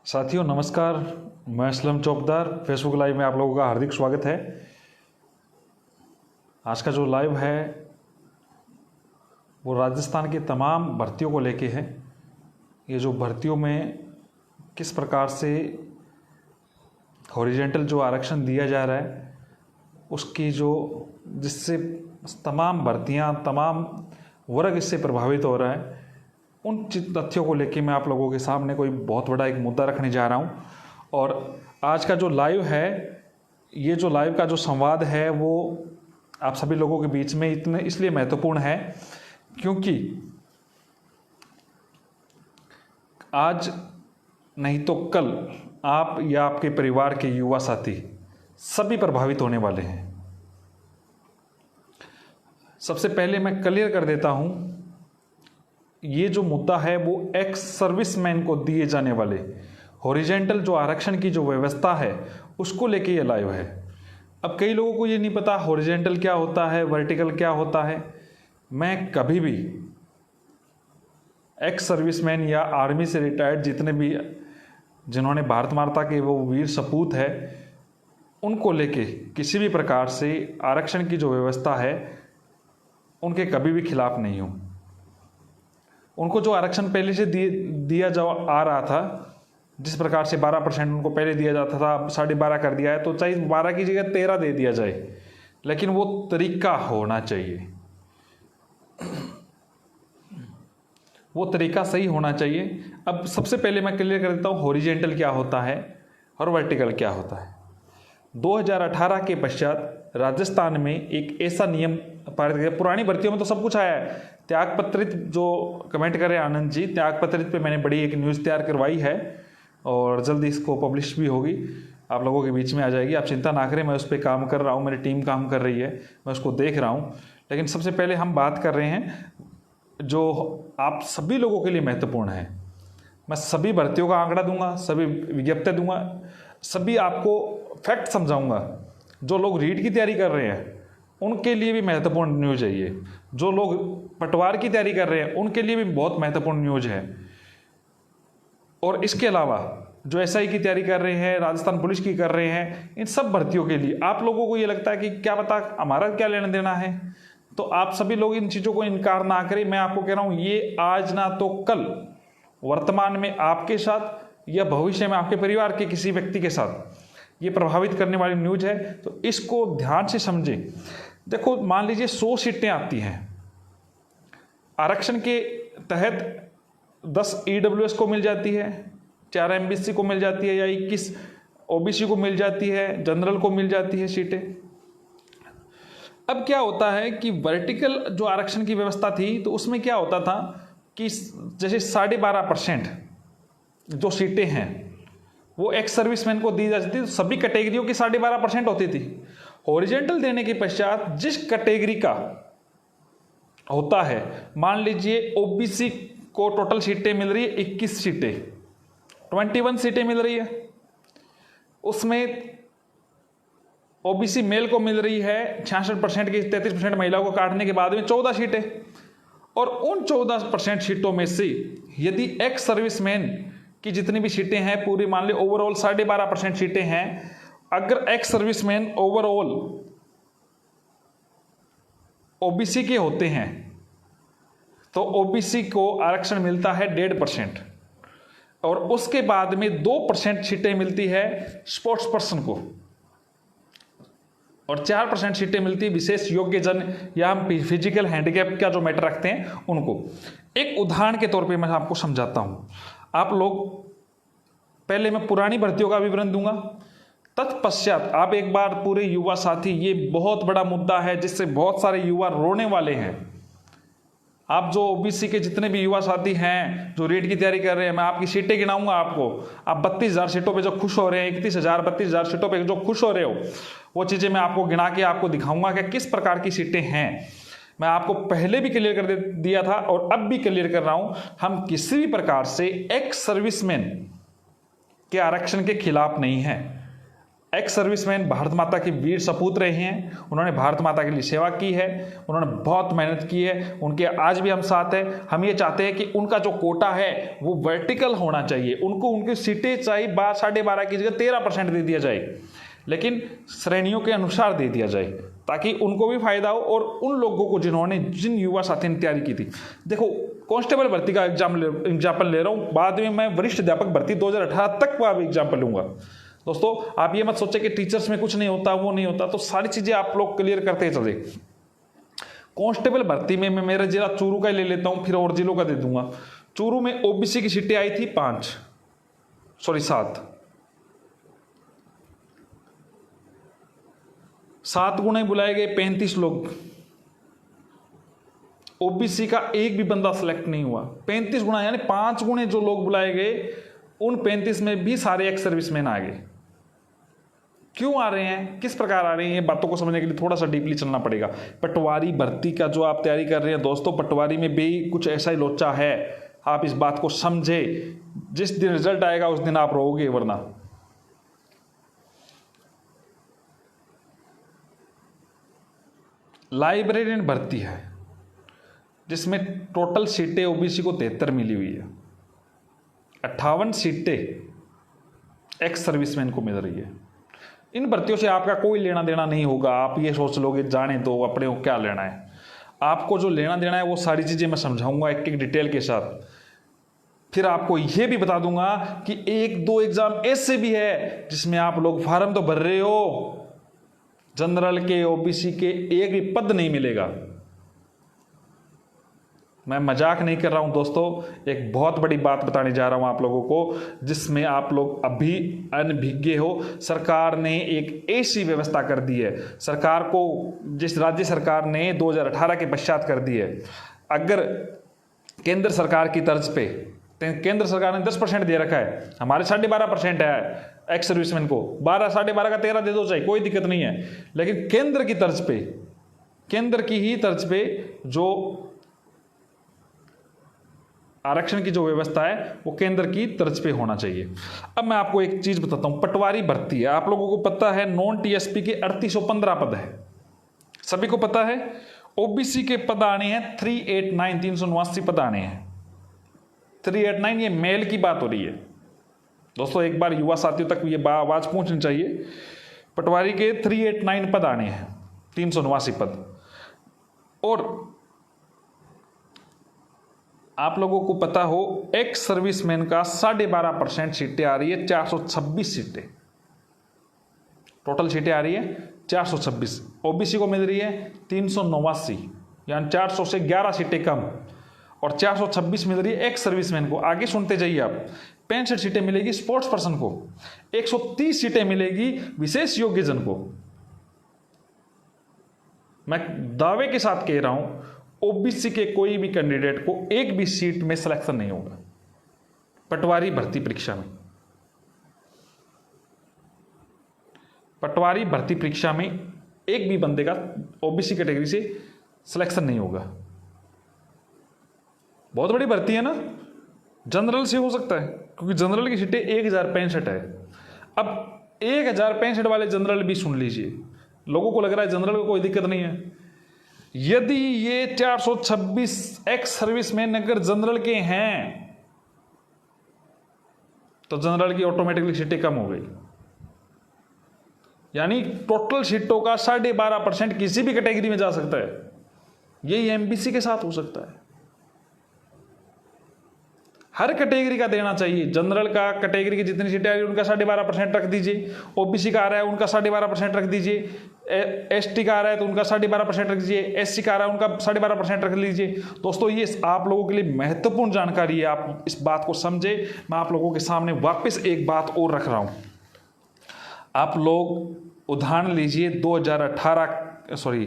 साथियों नमस्कार। मैं असलम चौकदार फेसबुक लाइव में आप लोगों का हार्दिक स्वागत है। आज का जो लाइव है वो राजस्थान की तमाम भर्तियों को लेके है। ये जो भर्तियों में किस प्रकार से हॉरिजेंटल जो आरक्षण दिया जा रहा है उसकी जिससे तमाम भर्तियां तमाम वर्ग इससे प्रभावित हो रहा है, उन तथ्यों को लेके मैं आप लोगों के सामने कोई बहुत बड़ा एक मुद्दा रखने जा रहा हूं। और आज का जो लाइव है, ये जो लाइव का जो संवाद है वो आप सभी लोगों के बीच में इतने इसलिए महत्वपूर्ण है क्योंकि आज नहीं तो कल आप या आपके परिवार के युवा साथी सभी प्रभावित होने वाले हैं। सबसे पहले मैं क्लियर कर देता हूं, ये जो मुद्दा है वो एक्स सर्विसमैन को दिए जाने वाले हॉरिजेंटल जो आरक्षण की जो व्यवस्था है उसको लेके ये लाइव है। अब कई लोगों को ये नहीं पता हॉरिजेंटल क्या होता है, वर्टिकल क्या होता है। मैं कभी भी एक्स सर्विसमैन या आर्मी से रिटायर्ड जितने भी जिन्होंने भारत माता के वो वीर सपूत है उनको लेके किसी भी प्रकार से आरक्षण की जो व्यवस्था है उनके कभी भी खिलाफ नहीं हूँ। उनको जो आरक्षण पहले से दिया जा आ रहा था, जिस प्रकार से 12% उनको पहले दिया जाता था, अब 12.5 कर दिया है, तो चाहे 12 की जगह 13 दे दिया जाए, लेकिन वो तरीका होना चाहिए, वो तरीका सही होना चाहिए। अब सबसे पहले मैं क्लियर कर देता हूँ हॉरिजेंटल क्या होता है और वर्टिकल क्या होता है। 2018 के पश्चात राजस्थान में एक ऐसा नियम पारित किया। पुरानी भर्तियों में तो सब कुछ आया है। त्यागपत्रित जो कमेंट करे आनंद जी, त्यागपत्रित पे मैंने बड़ी एक न्यूज़ तैयार करवाई है और जल्दी इसको पब्लिश भी होगी, आप लोगों के बीच में आ जाएगी। आप चिंता ना करें, मैं उस पर काम कर रहा हूँ, मेरी टीम काम कर रही है, मैं उसको देख रहा हूँ। लेकिन सबसे पहले हम बात कर रहे हैं जो आप सभी लोगों के लिए महत्वपूर्ण है। मैं सभी भर्तियों का आंकड़ा दूंगा, सभी विज्ञप्ति दूंगा, सभी आपको फैक्ट समझाऊंगा। जो लोग रीट की तैयारी कर रहे हैं उनके लिए भी महत्वपूर्ण न्यूज़ है ये। जो लोग पटवार की तैयारी कर रहे हैं उनके लिए भी बहुत महत्वपूर्ण न्यूज़ है। और इसके अलावा जो एसआई की तैयारी कर रहे हैं, राजस्थान पुलिस की कर रहे हैं, इन सब भर्तियों के लिए आप लोगों को ये लगता है कि क्या पता हमारा क्या लेना देना है, तो आप सभी लोग इन चीज़ों को इनकार ना करें। मैं आपको कह रहा हूँ ये आज ना तो कल वर्तमान में आपके साथ या भविष्य में आपके परिवार के किसी व्यक्ति के साथ ये प्रभावित करने वाली न्यूज़ है, तो इसको ध्यान से समझें। देखो, मान लीजिए 100 सीटें आती हैं आरक्षण के तहत, 10 ईडब्ल्यूएस को मिल जाती है, 4 एमबीसी को मिल जाती है या 21 ओबीसी को मिल जाती है, जनरल को मिल जाती है सीटें। अब क्या होता है कि वर्टिकल जो आरक्षण की व्यवस्था थी तो उसमें क्या होता था कि जैसे 12.5% जो सीटें हैं वो एक्स सर्विसमैन को दी जाती थी, तो सभी कैटेगरियों की 12.5% होती थी। हॉरिजेंटल देने के पश्चात जिस कैटेगरी का होता है, मान लीजिए ओबीसी को टोटल सीटें मिल रही है 21 सीटें, 21 सीटें मिल रही है, उसमें ओबीसी मेल को मिल रही है 66% की, 33% महिलाओं को काटने के बाद में 14 सीटें। और उन 14% सीटों में से यदि एक्स सर्विसमैन की जितनी भी सीटें हैं पूरी, मान ली ओवरऑल 12.5% सीटें हैं, अगर एक्स सर्विसमैन ओवरऑल ओबीसी के होते हैं तो ओबीसी को आरक्षण मिलता है 1.5%, और उसके बाद में 2% सीटें मिलती है स्पोर्ट्स पर्सन को, और 4% सीटें मिलती है विशेष योग्य जन या हम फिजिकल हैंडीकैप का जो मैटर रखते हैं उनको। एक उदाहरण के तौर पे मैं आपको समझाता हूं। आप लोग, पहले मैं पुरानी भर्तियों का विवरण दूंगा, तत्पश्चात आप एक बार पूरे युवा साथी, ये बहुत बड़ा मुद्दा है जिससे बहुत सारे युवा रोने वाले हैं। आप जो ओबीसी के जितने भी युवा साथी हैं जो रीट की तैयारी कर रहे हैं, मैं आपकी सीटें गिनाऊंगा आपको। आप 32,000 सीटों पे जो खुश हो रहे हैं, 31,000 32,000 सीटों पे जो खुश हो रहे हो, वो चीज़ें मैं आपको गिना के आपको दिखाऊंगा कि किस प्रकार की सीटें हैं। मैं आपको पहले भी क्लियर कर दिया था और अब भी क्लियर कर रहा हूं, हम किसी भी प्रकार से एक्स सर्विसमैन के आरक्षण के खिलाफ नहीं है। एक्स सर्विसमैन भारत माता के वीर सपूत रहे हैं, उन्होंने भारत माता के लिए सेवा की है, उन्होंने बहुत मेहनत की है, उनके आज भी हम साथ हैं। हम ये चाहते हैं कि उनका जो कोटा है वो वर्टिकल होना चाहिए, उनको उनकी सीटें चाहे 12.5 की जगह 13% दे दिया जाए, लेकिन श्रेणियों के अनुसार दे दिया जाए ताकि उनको भी फायदा हो और उन लोगों को जिन युवा साथी ने तैयारी की थी। देखो, कांस्टेबल भर्ती का एग्जाम्पल ले रहा हूँ, बाद में मैं वरिष्ठ अध्यापक भर्ती 2018 तक का भी एग्जाम्पल लूंगा। दोस्तों, आप ये मत सोचे कि टीचर्स में कुछ नहीं होता, वो नहीं होता, तो सारी चीजें आप लोग क्लियर करते चले। कांस्टेबल भर्ती में मैं मेरा जिला चूरू का ले लेता हूं, फिर और जिलों का दे दूंगा। चूरू में ओबीसी की सीटें आई थी 7 गुणे बुलाए गए 35 लोग, ओबीसी का एक भी बंदा सेलेक्ट नहीं हुआ। 35 गुना यानी 5 गुणे जो लोग बुलाए गए, उन 35 में भी सारे एक्स सर्विसमैन आ गए। क्यों आ रहे हैं, किस प्रकार आ रहे हैं, ये बातों को समझने के लिए थोड़ा सा डीपली चलना पड़ेगा। पटवारी भर्ती का जो आप तैयारी कर रहे हैं दोस्तों, पटवारी में भी कुछ ऐसा ही लोचा है, आप इस बात को समझे। जिस दिन रिजल्ट आएगा उस दिन आप रोओगे, वरना लाइब्रेरियन भर्ती है जिसमें टोटल सीटें ओबीसी को 73 मिली हुई है, 58 सीटें एक्स सर्विसमैन को मिल रही है। इन भर्तियों से आपका कोई लेना देना नहीं होगा। आप ये सोच लोगे जाने दो, अपने को क्या लेना है। आपको जो लेना देना है वो सारी चीजें मैं समझाऊंगा एक एक डिटेल के साथ। फिर आपको ये भी बता दूंगा कि 1-2 एग्जाम ऐसे भी है जिसमें आप लोग फार्म तो भर रहे हो, जनरल के ओबीसी के एक भी पद नहीं मिलेगा। मैं मजाक नहीं कर रहा हूं दोस्तों, एक बहुत बड़ी बात बताने जा रहा हूं आप लोगों को, जिसमें आप लोग अभी अनभिज्ञ हो। सरकार ने एक ऐसी व्यवस्था कर दी है, सरकार को, जिस राज्य सरकार ने 2018 के पश्चात कर दी है। अगर केंद्र सरकार की तर्ज पे, केंद्र सरकार ने 10% दे रखा है, हमारे 12.5% है एक्स सर्विसमैन को, 12.5 का 13 दे दो चाहिए, कोई दिक्कत नहीं है। लेकिन केंद्र की तर्ज पे, केंद्र की ही तर्ज पे जो आरक्षण की जो व्यवस्था है वो केंद्र की तर्ज पे होना चाहिए। अब मैं आपको एक चीज बताता हूं, पटवारी भर्ती है, आप लोगों को पता है नॉन टीएसपी के 3815 पद है, सभी को पता है। ओबीसी के पद आने हैं 389, 389 पद आने हैं। 389 ये मेल की बात हो रही है दोस्तों, एक बार युवा साथियों तक ये आवाज पहुंचनी चाहिए। पटवारी के 389 पद आने हैं, 389 पद। और आप लोगों को पता हो एक्स सर्विसमैन का 12.5% सीटें आ रही है, 426 सीटें टोटल सीटें आ रही है, 426। ओबीसी को मिल रही है 389, यानी 400 से 11 सीटें कम, और 426 मिल रही है एक्स सर्विसमैन को। आगे सुनते जाइए आप, 65 सीटें मिलेगी स्पोर्ट्स पर्सन को, 130 सीटें मिलेगी विशेष योग्यजन को। मैं दावे के साथ कह रहा हूं, ओबीसी के कोई भी कैंडिडेट को एक भी सीट में सिलेक्शन नहीं होगा पटवारी भर्ती परीक्षा में। पटवारी भर्ती परीक्षा में एक भी बंदे का ओबीसी कैटेगरी से सिलेक्शन नहीं होगा। बहुत बड़ी भर्ती है ना, जनरल से हो सकता है क्योंकि जनरल की सीटें 1065 है। अब 1065 वाले जनरल भी सुन लीजिए, लोगों को लग रहा है जनरल को कोई दिक्कत नहीं है। यदि ये 426 एक्स सर्विसमैन अगर जनरल के हैं तो जनरल की ऑटोमेटिकली सीटें कम हो गई, यानी टोटल सीटों का 12.5% किसी भी कैटेगरी में जा सकता है। यही एमबीसी के साथ हो सकता है। हर कैटेगरी का देना चाहिए। जनरल का कैटेगरी की जितनी सीटें आ रही है उनका 12.5% रख दीजिए, ओबीसी का आ रहा है उनका 12.5% रख दीजिए, एसटी का आ रहा है तो उनका 12.5% रख दीजिए, एससी का आ रहा है उनका 12.5% रख लीजिए। दोस्तों, ये आप लोगों के लिए महत्वपूर्ण जानकारी है, आप इस बात को समझे। मैं आप लोगों के सामने वापस एक बात और रख रहा हूं। आप लोग उदाहरण लीजिए 2018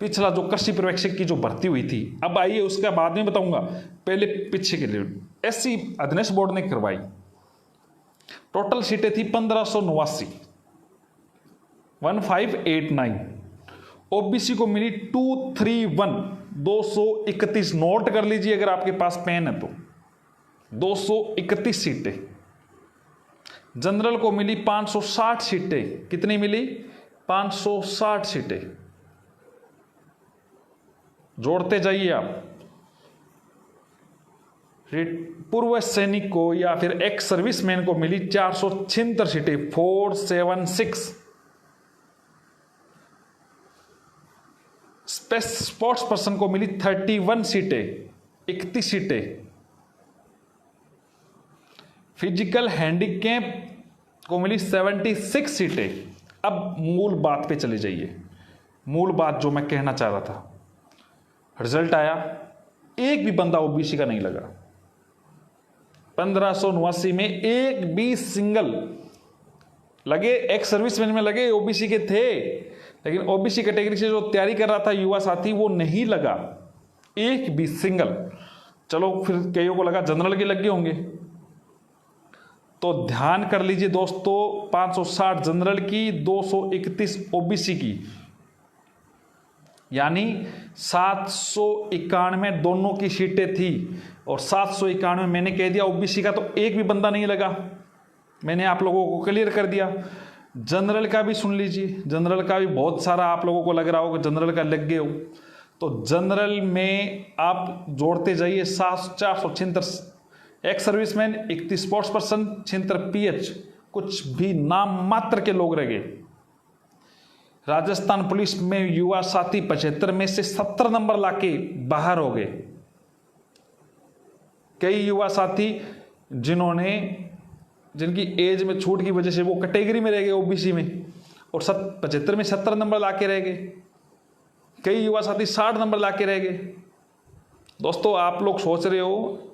पिछला जो कृषि पर्यवेक्षक की जो भर्ती हुई थी, अब आइए उसका बाद में बताऊंगा, पहले पीछे के लिए एससी अध्ययन बोर्ड ने करवाई। टोटल सीटें थी 1589, 1589। ओबीसी को मिली 231, 231। नोट कर लीजिए अगर आपके पास पेन है तो 231 सीटें। जनरल को मिली 560 सीटें। कितनी मिली? 560 सीटें। जोड़ते जाइए आप। पूर्व सैनिक को या फिर एक्स सर्विसमैन को मिली 476 सीटें, 476। स्पोर्ट्स पर्सन को मिली 31 सीटें, 31 सीटें। फिजिकल हैंडीकैप को मिली 76 सीटें। अब मूल बात पे चले जाइए, मूल बात जो मैं कहना चाह रहा था। रिजल्ट आया, एक भी बंदा ओबीसी का नहीं लगा। 1589 में एक भी सिंगल लगे, एक्स सर्विसमैन में लगे, ओबीसी के थे, लेकिन ओबीसी कैटेगरी से जो तैयारी कर रहा था युवा साथी वो नहीं लगा, एक भी सिंगल। चलो फिर कईयों को लगा जनरल के लग गए होंगे। तो ध्यान कर लीजिए दोस्तों, 560 जनरल की, 231 ओबीसी की, यानी 791 दोनों की सीटें थी। और 791 मैंने कह दिया ओबीसी का, तो एक भी बंदा नहीं लगा। मैंने आप लोगों को क्लियर कर दिया। जनरल का भी सुन लीजिए, जनरल का भी बहुत सारा आप लोगों को लग रहा हो कि जनरल का लग गए हो। तो जनरल में आप जोड़ते जाइए 476 ex serviceman, 31 sports person, 76 pH, कुछ भी नाम मात्र के लोग रह गए। राजस्थान पुलिस में युवा साथी 75 में से 70 नंबर लाके बाहर हो गए। कई युवा साथी जिनकी एज में छूट की वजह से वो कैटेगरी में रह गए ओबीसी में, और 75 में 70 नंबर लाके रह गए। कई युवा साथी 60 नंबर लाके रह गए। दोस्तों आप लोग सोच रहे हो,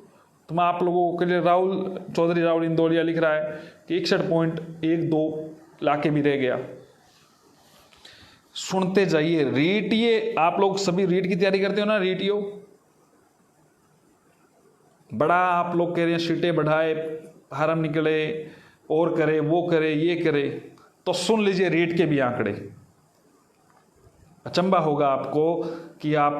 तो मैं आप लोगों के लिए चौधरी राहुल इंदौलिया लिख रहा है कि 61.12 लाके भी रह गया। सुनते जाइए। रीट, ये आप लोग सभी रीट की तैयारी करते हो ना, रीटियो बड़ा आप लोग कह रहे हैं सीटें बढ़ाए, फार्म निकले, और करे, वो करे, ये करे, तो सुन लीजिए रीट के भी आंकड़े। अचंबा होगा आपको कि आप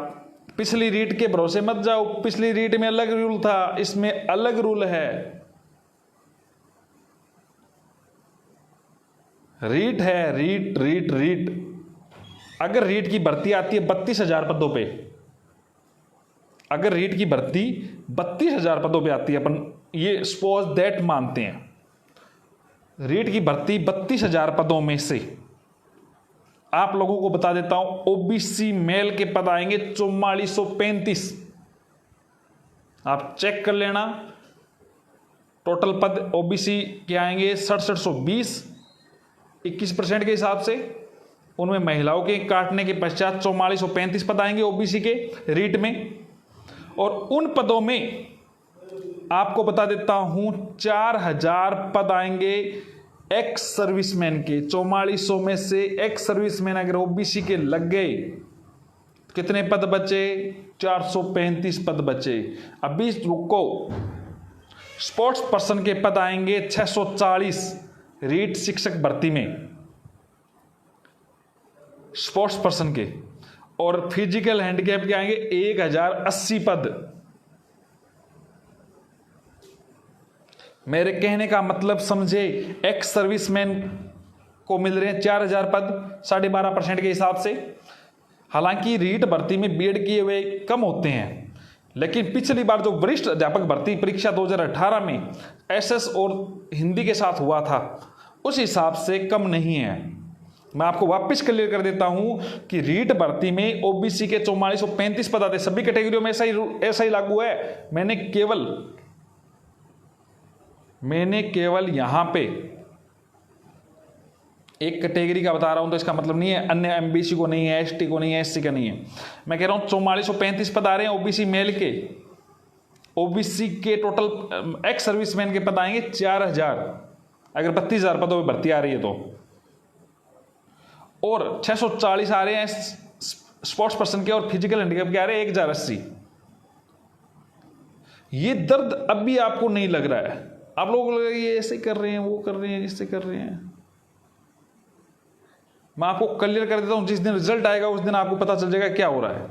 पिछली रीट के भरोसे मत जाओ। पिछली रीट में अलग रूल था, इसमें अलग रूल है। रीट है, रीट रीट रीट। अगर रीट की भर्ती आती है 32,000 पदों पे, अगर रीट की भर्ती 32,000 पदों पे आती है, अपन ये सपोज दैट मानते हैं, रीट की भर्ती 32,000 पदों में से आप लोगों को बता देता हूं, ओबीसी मेल के पद आएंगे 4435। आप चेक कर लेना, टोटल पद ओबीसी के आएंगे 6720, 21% के हिसाब से। उनमें महिलाओं के काटने के पश्चात 4435 पद आएंगे ओबीसी के रीट में। और उन पदों में आपको बता देता हूं 4000 पद आएंगे एक्स सर्विसमैन के। 4400 में से एक्स सर्विसमैन अगर ओबीसी के लग गए, कितने पद बचे? 435 पद बचे। अभी रुको, स्पोर्ट्स पर्सन के पद आएंगे 640 रीट शिक्षक भर्ती में, स्पोर्ट्स पर्सन के। और फिजिकल हैंडीकैप के आएंगे 1080 पद। मेरे कहने का मतलब समझे, एक्स सर्विसमैन को मिल रहे हैं 4000 पद 12.5% के हिसाब से। हालांकि रीट भर्ती में बीएड किए हुए कम होते हैं, लेकिन पिछली बार जो वरिष्ठ अध्यापक भर्ती परीक्षा 2018 में एसएस और हिंदी के साथ हुआ था, उस हिसाब से कम नहीं है। मैं आपको वापस क्लियर कर देता हूं कि रीट भर्ती में ओबीसी के 4435 पद आते, सभी कैटेगरियों में ऐसा ही लागू है। मैंने केवल यहां पे एक कैटेगरी का बता रहा हूं, तो इसका मतलब नहीं है अन्य एमबीसी को नहीं है, एसटी को नहीं है, एससी का नहीं है। मैं कह रहा हूं 4435 पद आ रहे हैं ओबीसी मेल के। ओबीसी के टोटल एक्स सर्विसमैन के पद आएंगे 4000, अगर 32,000 पदों पर भर्ती आ रही है तो। और 640 आ रहे हैं स्पोर्ट्स पर्सन के, और फिजिकल हैंडीकैप के आ रहे हैं 1080। ये दर्द अब भी आपको नहीं लग रहा है? आप लोगों को लग रहा है ये ऐसे कर रहे हैं, वो कर रहे हैं, इससे कर रहे हैं। मैं आपको क्लियर कर देता हूं, जिस दिन रिजल्ट आएगा उस दिन आपको पता चल जाएगा क्या हो रहा है।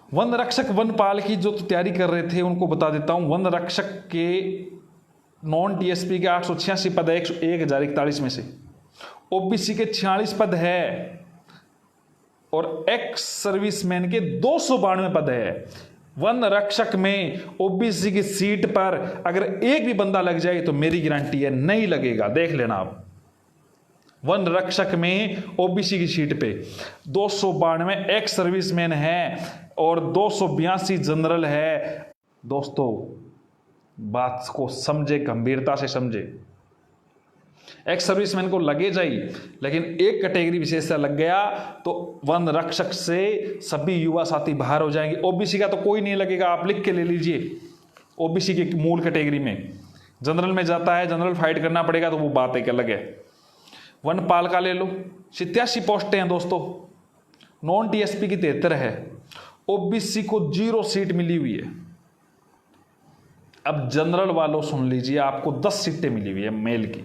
वन रक्षक वनपाल की जो तैयारी कर रहे थे उनको बता देता हूं। वन रक्षक के नॉन टीएसपी के 886 पद है 1041 में से, ओबीसी के 46 पद है और एक्स सर्विसमैन के 292 पद है। वन रक्षक में ओबीसी की सीट पर अगर एक भी बंदा लग जाए तो मेरी गारंटी है नहीं लगेगा, देख लेना आप। वन रक्षक में ओबीसी की सीट पे 292 एक्स सर्विसमैन है और 282 जनरल है। दोस्तों बात को समझे, गंभीरता से समझे। एक्स सर्विसमैन को लगे जाइए, लेकिन एक कैटेगरी विशेष से लग गया तो वन रक्षक से सभी युवा साथी बाहर हो जाएंगे। ओबीसी का तो कोई नहीं लगेगा, आप लिख के ले लीजिए। ओबीसी के मूल कैटेगरी में जनरल में जाता है, जनरल फाइट करना पड़ेगा तो वो बात एक अलग है। वनपाल का ले लो, 87 पोस्टें हैं दोस्तों, नॉन टीएसपी की 73 है, ओबीसी को 0 सीट मिली हुई है। अब जनरल वालों सुन लीजिए, आपको 10 सीटें मिली हुई है मेल की।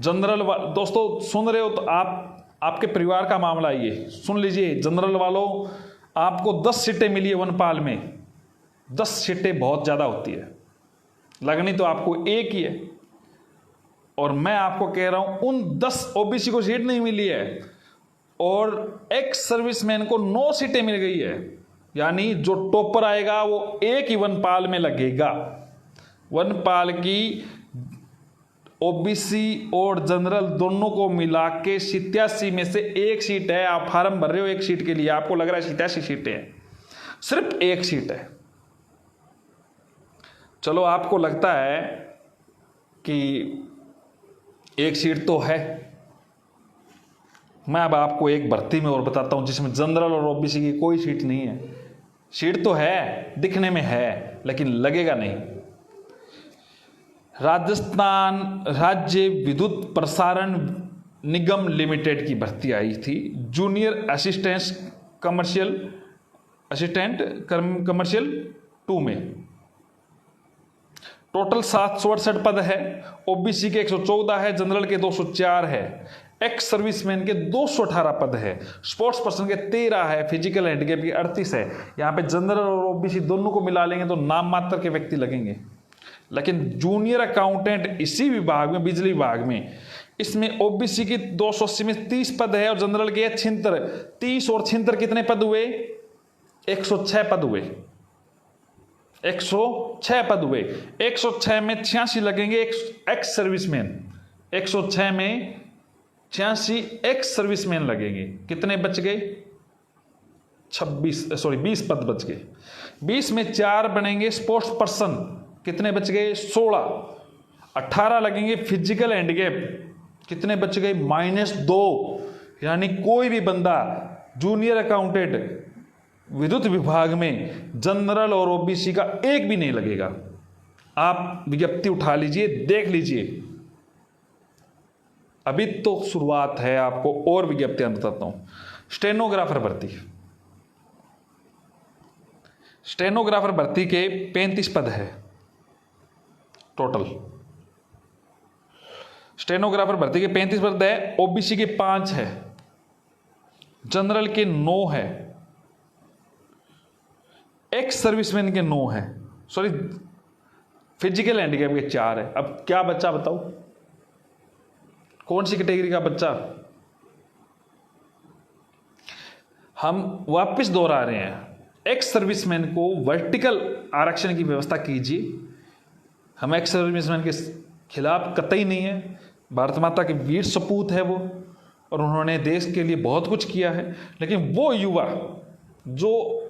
जनरल दोस्तों सुन रहे हो तो आपके परिवार का मामला ये सुन लीजिए। जनरल वालों आपको 10 सीटें मिली है वनपाल में। 10 सीटें बहुत ज़्यादा होती है, लगनी तो आपको एक ही है। और मैं आपको कह रहा हूं उन 10 ओबीसी को सीट नहीं मिली है और एक्स सर्विसमैन को 9 सीटें मिल गई है। यानी जो टॉपर आएगा वो एक ही वनपाल में लगेगा। वनपाल की ओबीसी और जनरल दोनों को मिला के 87 में से एक सीट है। आप फार्म भर रहे हो एक सीट के लिए, आपको लग रहा है 87 सीटें हैं, सिर्फ एक सीट है। चलो आपको लगता है कि एक सीट तो है, मैं अब आपको एक भर्ती में और बताता हूं जिसमें जनरल और ओबीसी की कोई सीट नहीं है। सीट तो है, दिखने में है, लेकिन लगेगा नहीं। राजस्थान राज्य विद्युत प्रसारण निगम लिमिटेड की भर्ती आई थी, जूनियर असिस्टेंट कमर्शियल 2 में। टोटल 768 पद है, ओबीसी के 114 है, जनरल के 204 है, एक्स सर्विसमैन के 218 पद है, स्पोर्ट्स पर्सन के 13 है, फिजिकल हैंडीकैप के 38 है। यहां पे जनरल और ओबीसी दोनों को मिला लेंगे तो नाम मात्र के व्यक्ति लगेंगे। लेकिन जूनियर अकाउंटेंट इसी विभाग में, बिजली विभाग में, इसमें ओबीसी की 280 में 30 पद है और जनरल के 76। 30 और 76 कितने पद हुए? 106 पद हुए। 106 पद हुए। 106 में 86 लगेंगे एक्स सर्विसमैन। 106 में 86 एक्स सर्विसमैन लगेंगे। कितने बच गए? 20 पद बच गए। 20 में 4 बनेंगे स्पोर्ट्स पर्सन, कितने बच गए? 16। 18 लगेंगे फिजिकल हैंडीकैप, कितने बच गए? -2। यानी कोई भी बंदा जूनियर अकाउंटेंट विद्युत विभाग में जनरल और ओबीसी का एक भी नहीं लगेगा। आप विज्ञप्ति उठा लीजिए, देख लीजिए। अभी तो शुरुआत है, आपको और विज्ञप्तियां बताता हूं। स्टेनोग्राफर भर्ती, स्टेनोग्राफर भर्ती के 35 पद है टोटल। स्टेनोग्राफर भर्ती के 35 पद है, ओबीसी के 5 है, जनरल के 9 है, एक्स सर्विसमैन के 9 है, सॉरी फिजिकल हैंडीकैप के 4 है। अब क्या बच्चा बताओ, कौन सी कैटेगरी का बच्चा? हम वापस दोहरा रहे हैं, एक्स सर्विसमैन को वर्टिकल आरक्षण की व्यवस्था कीजिए। हम एक्स सर्विसमैन के खिलाफ कतई नहीं है, भारत माता के वीर सपूत है वो, और उन्होंने देश के लिए बहुत कुछ किया है। लेकिन वो युवा जो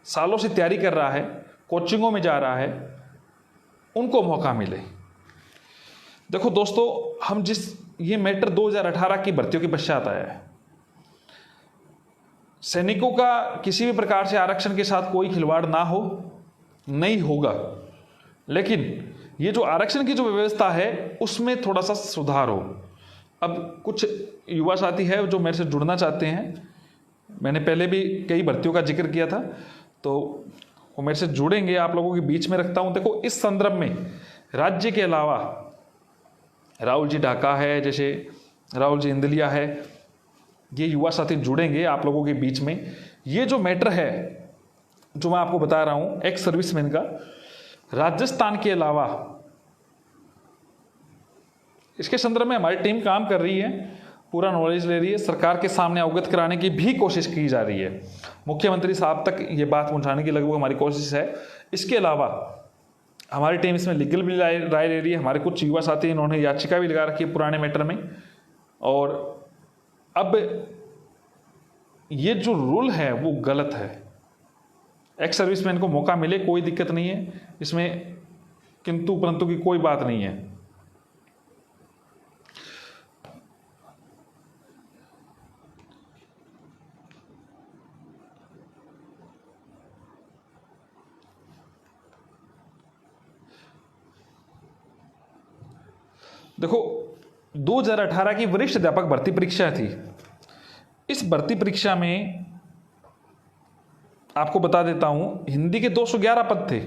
सालों से तैयारी कर रहा है, कोचिंगों में जा रहा है, उनको मौका मिले। देखो दोस्तों, हम ये मैटर 2018 की भर्तियों के पश्चात आया है। सैनिकों का किसी भी प्रकार से आरक्षण के साथ कोई खिलवाड़ ना हो, नहीं होगा। लेकिन ये जो आरक्षण की जो व्यवस्था है उसमें थोड़ा सा सुधार हो। अब कुछ युवा साथी है जो मेरे से जुड़ना चाहते हैं, मैंने पहले भी कई भर्तियों का जिक्र किया था, तो वो मेरे से जुड़ेंगे, आप लोगों के बीच में रखता हूं। देखो, इस संदर्भ में राज्य के अलावा राहुल जी ढाका है, जैसे राहुल जी इंदलिया है, ये युवा साथी जुड़ेंगे आप लोगों के बीच में। ये जो मैटर है जो मैं आपको बता रहा हूं एक्स सर्विसमैन का, राजस्थान के अलावा इसके संदर्भ में हमारी टीम काम कर रही है, पूरा नॉलेज ले रही है, सरकार के सामने अवगत कराने की भी कोशिश की जा रही है। मुख्यमंत्री साहब तक ये बात पहुंचाने की लगभग हमारी कोशिश है। इसके अलावा हमारी टीम इसमें लीगल भी राय ले रही है। हमारे कुछ युवा साथी इन्होंने याचिका भी लगा रखी है पुराने मैटर में। और अब ये जो रूल है वो गलत है। एक्स सर्विसमैन को मौका मिले, कोई दिक्कत नहीं है इसमें, किंतु परंतु की कोई बात नहीं है। देखो 2018 की वरिष्ठ अध्यापक भर्ती परीक्षा थी। इस भर्ती परीक्षा में आपको बता देता हूं, हिंदी के 211 पद थे।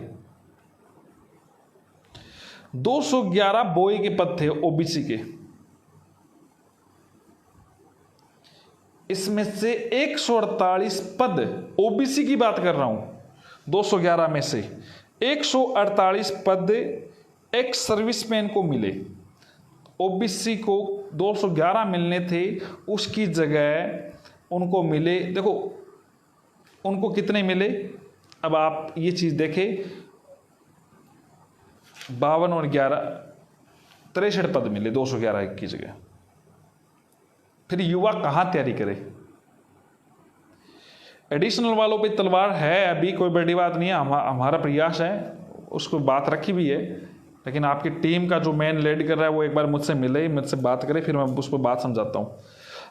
211 बॉय के पद थे ओबीसी के। इसमें से 148 पद, ओबीसी की बात कर रहा हूं, 211 में से 148 पद एक्स सर्विसमैन को मिले। ओबीसी को 211 मिलने थे, उसकी जगह उनको मिले, देखो उनको कितने मिले, अब आप ये चीज देखें, 52 और 11 63 पद मिले 211 की जगह। फिर युवा कहां तैयारी करे? एडिशनल वालों पे तलवार है, अभी कोई बड़ी बात नहीं है, हमारा प्रयास है, उसको बात रखी भी है। लेकिन आपकी टीम का जो मेन लीड कर रहा है वो एक बार मुझसे मिले, मुझसे बात करे, फिर मैं उसको बात समझाता हूँ।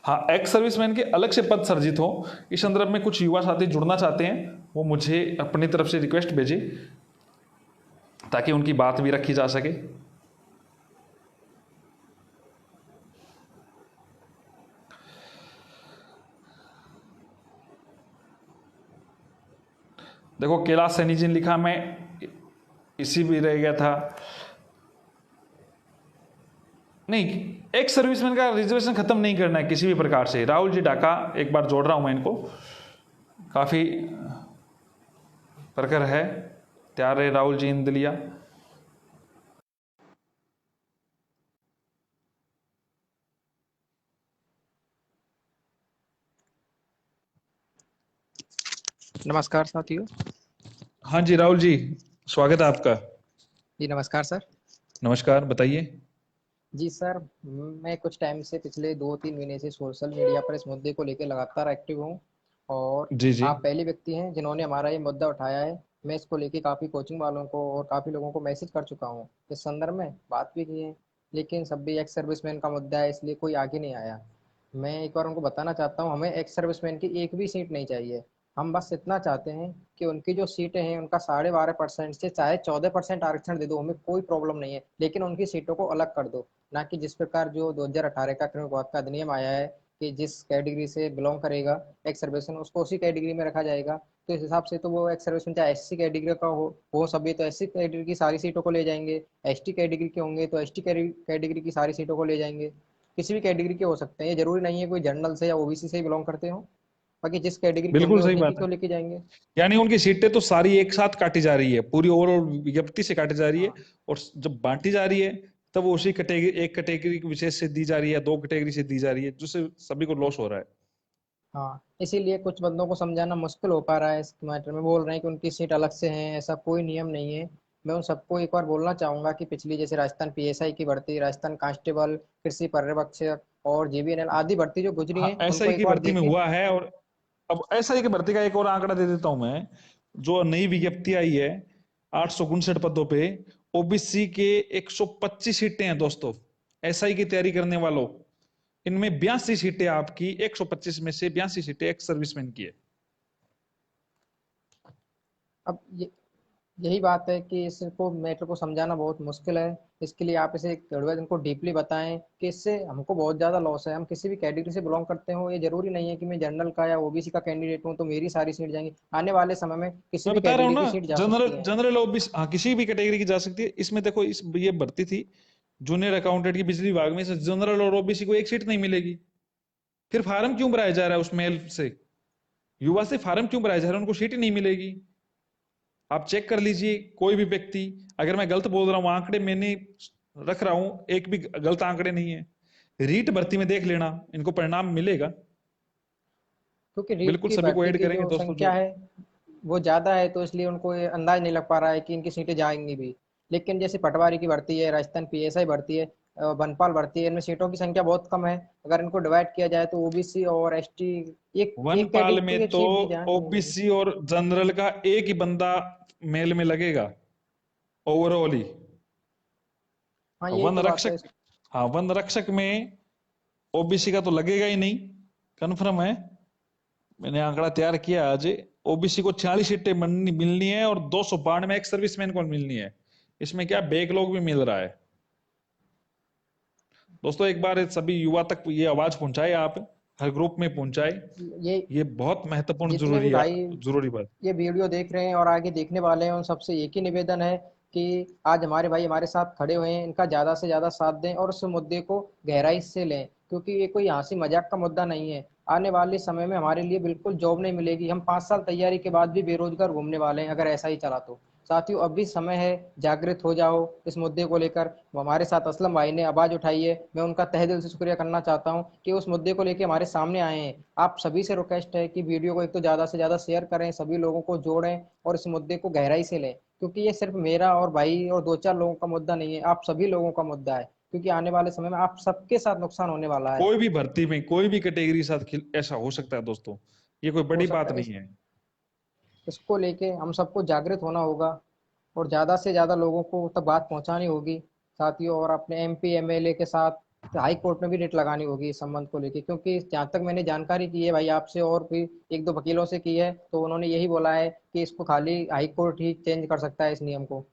हाँ, एक्स सर्विसमैन के अलग से पद सर्जित हो, इस संदर्भ में कुछ युवा साथी जुड़ना चाहते हैं, वो मुझे अपनी तरफ से रिक्वेस्ट भेजे ताकि उनकी बात भी रखी जा सके। देखो कैलाश सैनी जी ने लिखा, मैं इसी भी रह गया था। नहीं, एक्स सर्विसमैन का रिजर्वेशन खत्म नहीं करना है किसी भी प्रकार से। राहुल जी ढाका, एक बार जोड़ रहा हूं मैं इनको, काफी प्रखर है, तैयार है राहुल जी इंदलिया। नमस्कार साथियों। हाँ जी राहुल जी, स्वागत है आपका। जी नमस्कार सर। नमस्कार, बताइए। जी सर, मैं कुछ टाइम से पिछले 2-3 महीने से सोशल मीडिया पर इस मुद्दे को लेकर लगातार एक्टिव हूँ और जी जी। आप पहले व्यक्ति हैं जिन्होंने हमारा ये मुद्दा उठाया है। मैं इसको लेके काफ़ी कोचिंग वालों को और काफ़ी लोगों को मैसेज कर चुका हूँ, इस संदर्भ में बात भी की है, लेकिन सब भी एक्स सर्विसमैन का मुद्दा है इसलिए कोई आगे नहीं आया। मैं एक बार उनको बताना चाहता हूँ, हमें एक्स सर्विसमैन की एक भी सीट नहीं चाहिए। हम बस इतना चाहते हैं कि उनकी जो सीटें हैं उनका 12.5% से चाहे 14% आरक्षण दे दो, हमें कोई प्रॉब्लम नहीं है, लेकिन उनकी सीटों को अलग कर दो। ना कि जिस प्रकार जो 2018 का क्रम विभाग का अधिनियम आया है कि जिस कैटेगरी से बिलोंग करेगा एक्स सर्विसमैन, उसको उसी कैटेगरी में रखा जाएगा। तो इस हिसाब से तो वो एक्स सर्विसमैन चाहे एससी कैटेगरी का हो, वो सभी तो एससी कैटेगरी की सारी सीटों को ले जाएंगे, एसटी कैटेगरी के होंगे तो एसटी कैटेगरी की सारी सीटों को ले जाएंगे। किसी भी कैटेगरी के हो सकते हैं, ये जरूरी नहीं है कोई जनरल से या ओबीसी से ही बिलोंग करते हो। बाकी जिस कैटेगरी के बिल्कुल होंगे सही उन्हीं की बात है, तो लेके जाएंगे। यानी उनकी सीटें तो सारी एक साथ काटी जा रही है, पूरी ओवरऑल विज्ञप्ति से काटी जा रही है, हाँ और जब बांटी जा रही है तब वो उसी कैटेगरी, एक कैटेगरी विशेष से दी जा रही है, दो कैटेगरी से दी जा रही है, जिससे सभी को लॉस हो रहा है। हाँ, इसीलिए कुछ बंदों को समझाना मुश्किल हो पा रहा है इस मैटर में। बोल रहे हैं कि उनकी सीट अलग से है, ऐसा कोई नियम नहीं है। मैं उन सबको एक बार बोलना चाहूंगा कि पिछली जैसे राजस्थान पीएसआई की भर्ती, राजस्थान कांस्टेबल, कृषि पर्यवेक्षक और जीबीएनएल आदि भर्ती जो गुजरी हाँ, है उनको एसआई एक की बार भर्ती में देखें। हुआ है। और अब एसआई की भर्ती का एक और आंकड़ा दे देता हूं मैं, जो नई विज्ञप्ति आई है 859 पदों पे, ओबीसी के 125 सीटें हैं दोस्तों। एसआई की तैयारी करने वालों, इनमें 82 सीटें आपकी, 125 में से 82 सीटें एक्स सर्विसमैन की है। अब यही बात है कि इसको मैटर को समझाना बहुत मुश्किल है। इसके लिए आप इसे थोड़ा इनको डीपली बताएं कि इससे हमको बहुत ज़्यादा लॉस है। हम किसी भी कैटेगरी से बिलोंग करते हो, ये जरूरी नहीं है कि मैं जनरल का या ओबीसी का कैंडिडेट हूँ तो मेरी सारी सीट जाएंगी। आने वाले समय में किसी मैं भी बता रहा हूँ कैटेगरी ना, की सीट जा सकती जनरल है। जनरल ओबीसी, हाँ किसी भी कैटेगरी की जा सकती है। इसमें देखो, इस ये भर्ती थी जूनियर अकाउंटेंट की बिजली विभाग में, जनरल और ओबीसी को एक सीट नहीं मिलेगी। फिर फार्म क्यों भराया जा रहा है उसमें से, युवा से फार्म क्यों भराया जा रहा है, उनको सीट ही नहीं मिलेगी। आप चेक कर लीजिए, कोई भी व्यक्ति, अगर मैं गलत बोल रहा हूँ, आंकड़े मैंने रख रहा हूँ, एक भी गलत आंकड़े नहीं है। रीट भर्ती में देख लेना, इनको परिणाम मिलेगा। क्योंकि रीट बिल्कुल की सभी को भर्ती ऐड की करेंगे जो दोस्तों संख्या जो। है वो ज़्यादा है, तो इसलिए उनको ये अंदाज नहीं लग पा रहा है कि इनकी सीटें जाएंगी भी। लेकिन जैसे पटवारी की भर्ती है, राजस्थान पीएसआई भर्ती है, वनपाल भर्ती है, इनमें सीटों की संख्या बहुत कम है। अगर इनको डिवाइड किया जाए तो ओबीसी और एसटी एक एक वनपाल कैटेगरी को में एक तो सीट दी जाए तो। ओबीसी और जनरल का एक ही बंदा मेल में लगेगा ओवरऑल ही। हाँ यही वन तो बात है। रक्षक, हाँ वन रक्षक में ओबीसी का तो लगेगा ही नहीं, कन्फर्म है। मैंने आंकड़ा तैयार किया आज। ओबीसी को 46 सीटें मिलनी है और 292 एक्स सर्विसमैन को मिलनी है। इसमें क्या बैकलॉग भी मिल रहा है। दोस्तों एक बार सभी युवा तक ये आवाज पहुंचाए, आप हर ग्रुप में पहुंचाए। ये ये बहुत महत्वपूर्ण जितने भी जरूरी भाई जरूरी बात। ये वीडियो देख रहे हैं और आगे देखने वाले हैं, उन सबसे एक ही निवेदन है कि आज हमारे भाई हमारे साथ खड़े हुए हैं, इनका ज़्यादा से ज़्यादा साथ दें और उस मुद्दे को गहराई से लें, क्योंकि ये कोई हंसी मजाक का मुद्दा नहीं है। आने वाले समय में हमारे लिए बिल्कुल जॉब नहीं मिलेगी, हम 5 साल तैयारी के बाद भी बेरोजगार घूमने वाले हैं अगर ऐसा ही चला तो। साथियों अब भी समय है, जागृत हो जाओ इस मुद्दे को लेकर। हमारे साथ असलम भाई ने आवाज़ उठाई है, मैं उनका तहे दिल से शुक्रिया करना चाहता हूँ कि उस मुद्दे को लेकर हमारे सामने आए हैं। आप सभी से रिक्वेस्ट है कि वीडियो को एक तो ज़्यादा से ज़्यादा शेयर करें, सभी लोगों को जोड़ें और इस मुद्दे को गहराई से लें, क्योंकि ये सिर्फ मेरा और भाई और दो चार लोगों का मुद्दा नहीं है, आप सभी लोगों का मुद्दा है, क्योंकि आने वाले समय में आप सबके साथ नुकसान होने वाला है। कोई भी भर्ती में कोई भी कैटेगरी के साथ ऐसा हो सकता है दोस्तों, ये कोई हो बड़ी बात सकता है नहीं है। इसको लेके हम सबको जागृत होना होगा और ज़्यादा से ज़्यादा लोगों को तक बात पहुंचानी होगी साथियों। और अपने एमपी एमएलए के साथ हाई कोर्ट में भी रेट लगानी होगी इस संबंध को लेके, क्योंकि जहाँ तक मैंने जानकारी की है भाई आपसे और भी एक दो वकीलों से की है, तो उन्होंने यही बोला है कि इसको खाली हाई कोर्ट ही चेंज कर सकता है इस नियम को।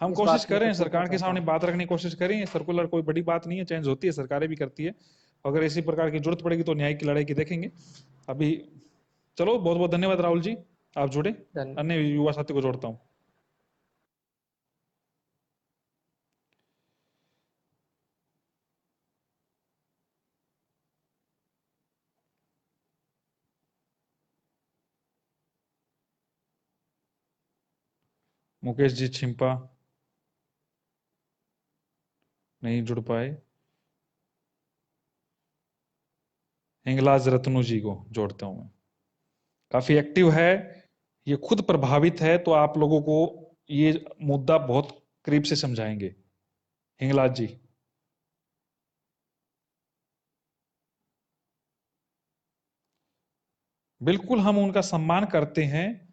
हम इस कोशिश बात मैं करें, तक पूछना सरकार के चाहता सामने हूँ। बात रखने की कोशिश करें। सर्कुलर कोई बड़ी बात नहीं है, चेंज होती है, सरकारें भी करती है। अगर इसी प्रकार की जरूरत पड़ेगी तो न्याय की लड़ाई की देखेंगे। अभी चलो, बहुत बहुत धन्यवाद राहुल जी, आप जुड़े। धन्य अन्य युवा साथी को जोड़ता हूँ। मुकेश जी छिंपा नहीं जुड़ पाए। हिंगलाज रत्नू जी को जोड़ता हूं मैं, काफी एक्टिव है, ये खुद प्रभावित है, तो आप लोगों को ये मुद्दा बहुत करीब से समझाएंगे। हिंगलाज जी, बिल्कुल हम उनका सम्मान करते हैं।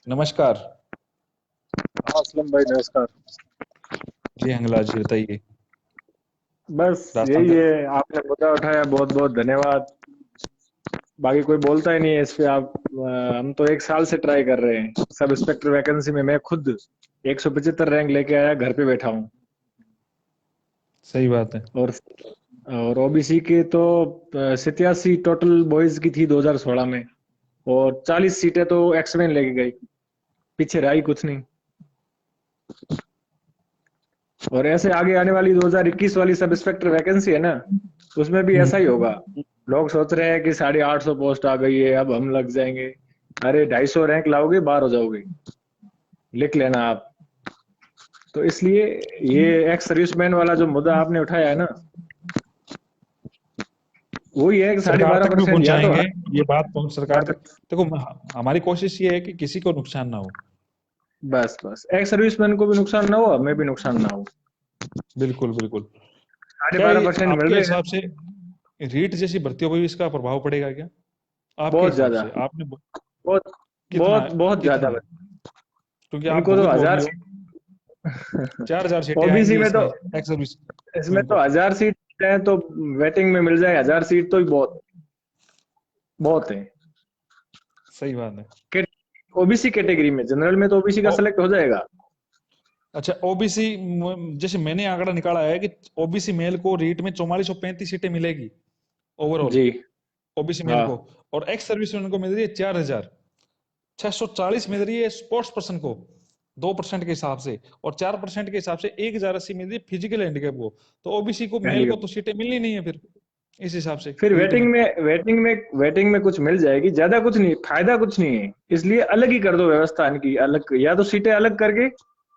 नमस्कार। हाँ असलम भाई नमस्कार। जी हिंगलाज जी बताइए। बस राजस्थान यही का। है, आपने मुद्दा उठाया, बहुत बहुत धन्यवाद। बाकी कोई बोलता ही नहीं है इस पे। हम तो 1 साल से ट्राई कर रहे हैं। सब इंस्पेक्टर वैकेंसी में मैं खुद 175 रैंक लेके आया, घर पे बैठा हूँ। सही बात है। और और ओबीसी के तो 87 टोटल बॉयज की थी 2016 में, और 40 सीटें तो एक्समैन लेके गई, पीछे रही कुछ नहीं। और ऐसे आगे आने वाली 2021 वाली सब इंस्पेक्टर वैकेंसी है ना, उसमें भी ऐसा ही होगा। लोग सोच रहे हैं कि 850 पोस्ट आ गई है, अब हम लग जाएंगे। अरे 250 रैंक लाओगे, बाहर हो जाओगे, लिख लेना आप। तो इसलिए ये एक्स सर्विसमैन वाला जो मुद्दा आपने उठाया है ना, वही है कि साढ़े सरकार बारह तक भी परसेंट या तो पहुंचाएंगे ये बात, पहुंच सरकार तक। देखो हमारी कोशिश ये है कि किसी को नुकसान ना हो। बस बस एक्स सर्विसमैन को भी नुकसान ना हो, हमें भी नुकसान ना हो। बिल्कुल बिल्कुल। साढ़े क्या बारह ये परसेंट मिल आपके रहे हैं। हिसाब से रीट जैसी भर्तियों पर भी इसका प्रभाव पड़ेगा क्या, आपके बहुत हिसाब ज्यादा, से? आपने बहुत कितना बहुत बहुत ज्यादा। कितना? क्योंकि आप इनको तो भुगत भोगी 1000 हो। 4,000 सीटें ओबीसी आएंगी में तो, इसमें एक्स सर्विस इसमें मैन तो को। 1000 सीट है, तो वेटिंग में मिल जाए 1000 सीट तो ही बहुत बहुत है। सही बात है। ओबीसी कैटेगरी में, जनरल में तो ओबीसी का ओ, सेलेक्ट हो जाएगा। अच्छा ओबीसी, जैसे मैंने आंकड़ा निकाला है कि ओबीसी मेल को रीट में 4435 सीटें मिलेगी ओवरऑल, जी ओबीसी मेल को। हाँ। और एक्स सर्विसमैन को मिल रही है 4,640 मिल रही है स्पोर्ट्स पर्सन को, 2% के हिसाब से। और 4% के हिसाब से 1,080 मिल रही है फिजिकल हैंडीकैप को। तो ओबीसी को मेल पहली को तो सीटें मिलनी नहीं है फिर। इस हिसाब से फिर रीट में। वेटिंग में कुछ मिल जाएगी, ज्यादा कुछ नहीं, फायदा कुछ नहीं है। इसलिए अलग ही कर दो व्यवस्था इनकी, अलग, या तो सीटें अलग करके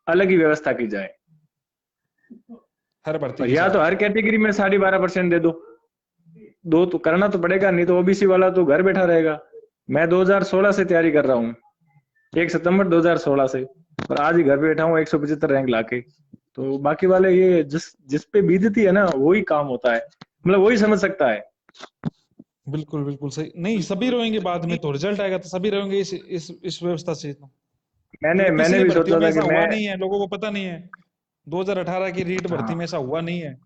अलग ही व्यवस्था की जाए, हर भर्ती और के या तो साथ। हर कैटेगरी में 12.5% दे दो। दो तो करना तो पड़ेगा, नहीं तो ओबीसी वाला तो घर बैठा रहेगा। मैं 2016 से तैयारी कर रहा हूँ, 1 सितंबर 2016 से, और आज ही घर पे बैठा हूँ 175 रैंक लाके। तो बाकी वाले, ये जिस जिस पे बीतती है ना, वही काम होता है, मतलब वही समझ सकता है। बिल्कुल बिल्कुल सही, नहीं सभी रोएंगे बाद में, तो रिजल्ट आएगा तो सभी रोएंगे इस व्यवस्था से तो। मैंने क्योंकि मैंने पिछली भी भर्तियों सोचा में था ऐसा कि हुआ मैं, नहीं है, लोगों को पता नहीं है। 2018 की रीट भर्ती में हाँ, ऐसा हुआ नहीं है,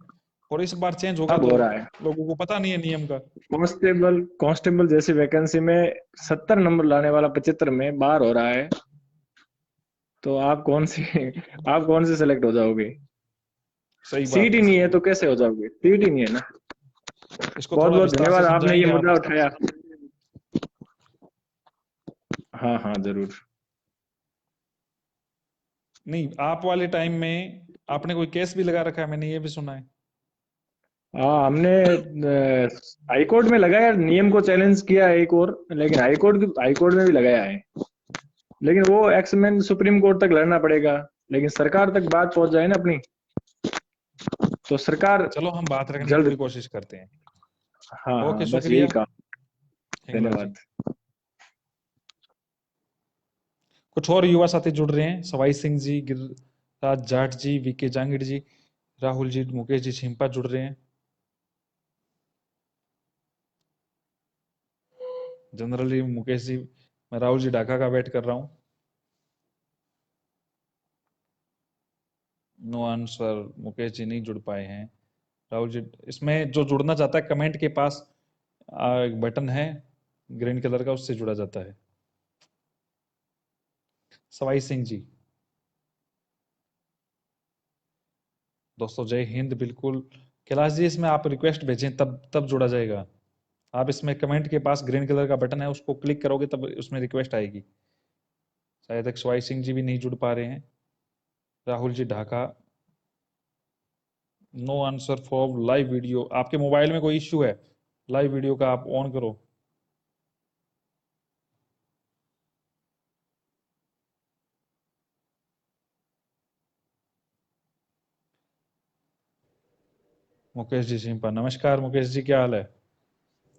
और इस बार चेंज होगा अब तो हो रहा है। लोगों को पता नहीं है नियम का। कांस्टेबल जैसी वैकेंसी में 70 नंबर लाने वाला 75 में बाहर हो रहा है। तो आप कौन सी आप कौन से सेलेक्ट हो जाओगे? सही सीट बात ही है, नहीं सही है तो बात कैसे हो जाओगे? सीट ही नहीं है ना। है। इसको बहुत थोड़ा बहुत विस्तार से धन्यवाद, आपने ये समझाएंगे आप? मुद्दा उठाया। हाँ हाँ, जरूर। नहीं, आप वाले टाइम में आपने कोई केस भी लगा रखा है, मैंने ये भी सुना है। हाँ, हमने हाई कोर्ट में लगाया, नियम को चैलेंज किया है एक और, लेकिन हाई कोर्ट में भी लगाया है। लेकिन वो एक्समेन सुप्रीम कोर्ट तक लड़ना पड़ेगा, लेकिन सरकार तक बात पहुंच जाए ना अपनी, तो सरकार चलो हम बात रखने की जल्द। पूरी कोशिश करते हैं। हाँ ओके, हाँ, बस यही शुक्रिया। काम। हिंगलाज जी। धन्यवाद। कुछ और युवा साथी जुड़ रहे हैं, सवाई सिंह जी, गिरिराज जाट जी, वीके जांगिड़ जी, राहुल जी, मुकेश जी छिंपा जुड़ रहे हैं। जनरली मुकेश जी, मैं राहुल जी ढाका का वेट कर रहा हूँ। नो आंसर, मुकेश जी नहीं जुड़ पाए हैं। राहुल जी, इसमें जो जुड़ना चाहता है कमेंट के पास एक बटन है ग्रीन कलर का, उससे जुड़ा जाता है। सवाई सिंह जी, दोस्तों जय हिंद। बिल्कुल कैलाश जी, इसमें आप रिक्वेस्ट भेजें तब तब जुड़ा जाएगा। आप इसमें कमेंट के पास ग्रीन कलर का बटन है, उसको क्लिक करोगे तब उसमें रिक्वेस्ट आएगी। शायद तक सवाई सिंह जी भी नहीं जुड़ पा रहे हैं। Rahul ji Dhaka, no answer for live video. आपके मोबाइल में कोई इश्यू है? लाइव वीडियो का आप ऑन करो। मुकेश जी सिंपा, नमस्कार मुकेश जी, क्या हाल है?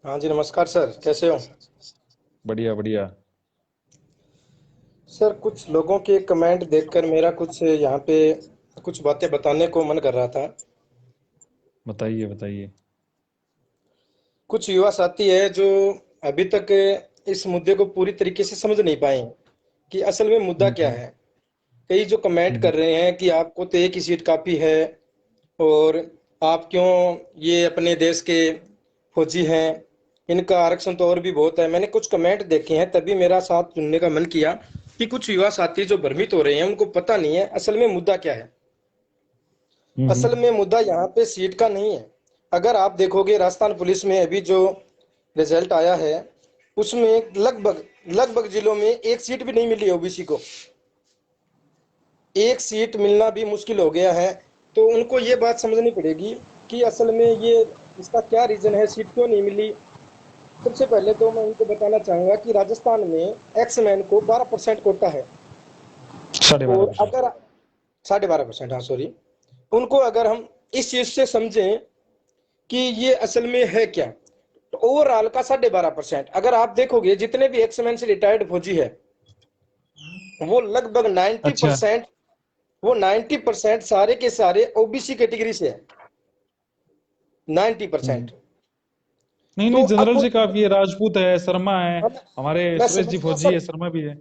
हाँ जी, नमस्कार सर, कैसे हो? बढ़िया बढ़िया। सर, कुछ लोगों के कमेंट देखकर मेरा कुछ यहाँ पे कुछ बातें बताने को मन कर रहा था। बताइए बताइए। कुछ युवा साथी है जो अभी तक इस मुद्दे को पूरी तरीके से समझ नहीं पाए कि असल में मुद्दा क्या हम्म है। कई जो कमेंट हम्म कर रहे हैं कि आपको तो एक ही सीट काफ़ी है, और आप क्यों, ये अपने देश के फौजी हैं, इनका आरक्षण तो और भी बहुत है। मैंने कुछ कमेंट देखे हैं, तभी मेरा साथ सुनने का मन किया कि कुछ युवा साथी जो भ्रमित हो रहे हैं, उनको पता नहीं है असल में मुद्दा क्या है। असल में मुद्दा यहाँ पे सीट का नहीं है। अगर आप देखोगे राजस्थान पुलिस में अभी जो रिजल्ट आया है, उसमें लगभग लगभग जिलों में एक सीट भी नहीं मिली ओबीसी को। एक सीट मिलना भी मुश्किल हो गया है। तो उनको ये बात समझनी पड़ेगी कि असल में ये इसका क्या रीजन है, सीट क्यों नहीं मिली। सबसे पहले तो मैं उनको बताना चाहूंगा कि राजस्थान में एक्समैन को 12% कोटा है। 12.5%। और अगर 12.5%, हाँ सॉरी, उनको अगर हम इस चीज से समझें कि ये असल में है क्या, तो ओवरऑल का 12.5%। अगर आप देखोगे जितने भी एक्समैन से रिटायर्ड फौजी है, वो लगभग 90%, अच्छा। वो 90% सारे के सारे ओबीसी कैटेगरी से है। 90%। नहीं तो नहीं, अब जनरल से काफी है, राजपूत है, शर्मा है, हम हमारे मैं सुरेश जी समझता फौजी सर, है, शर्मा भी है।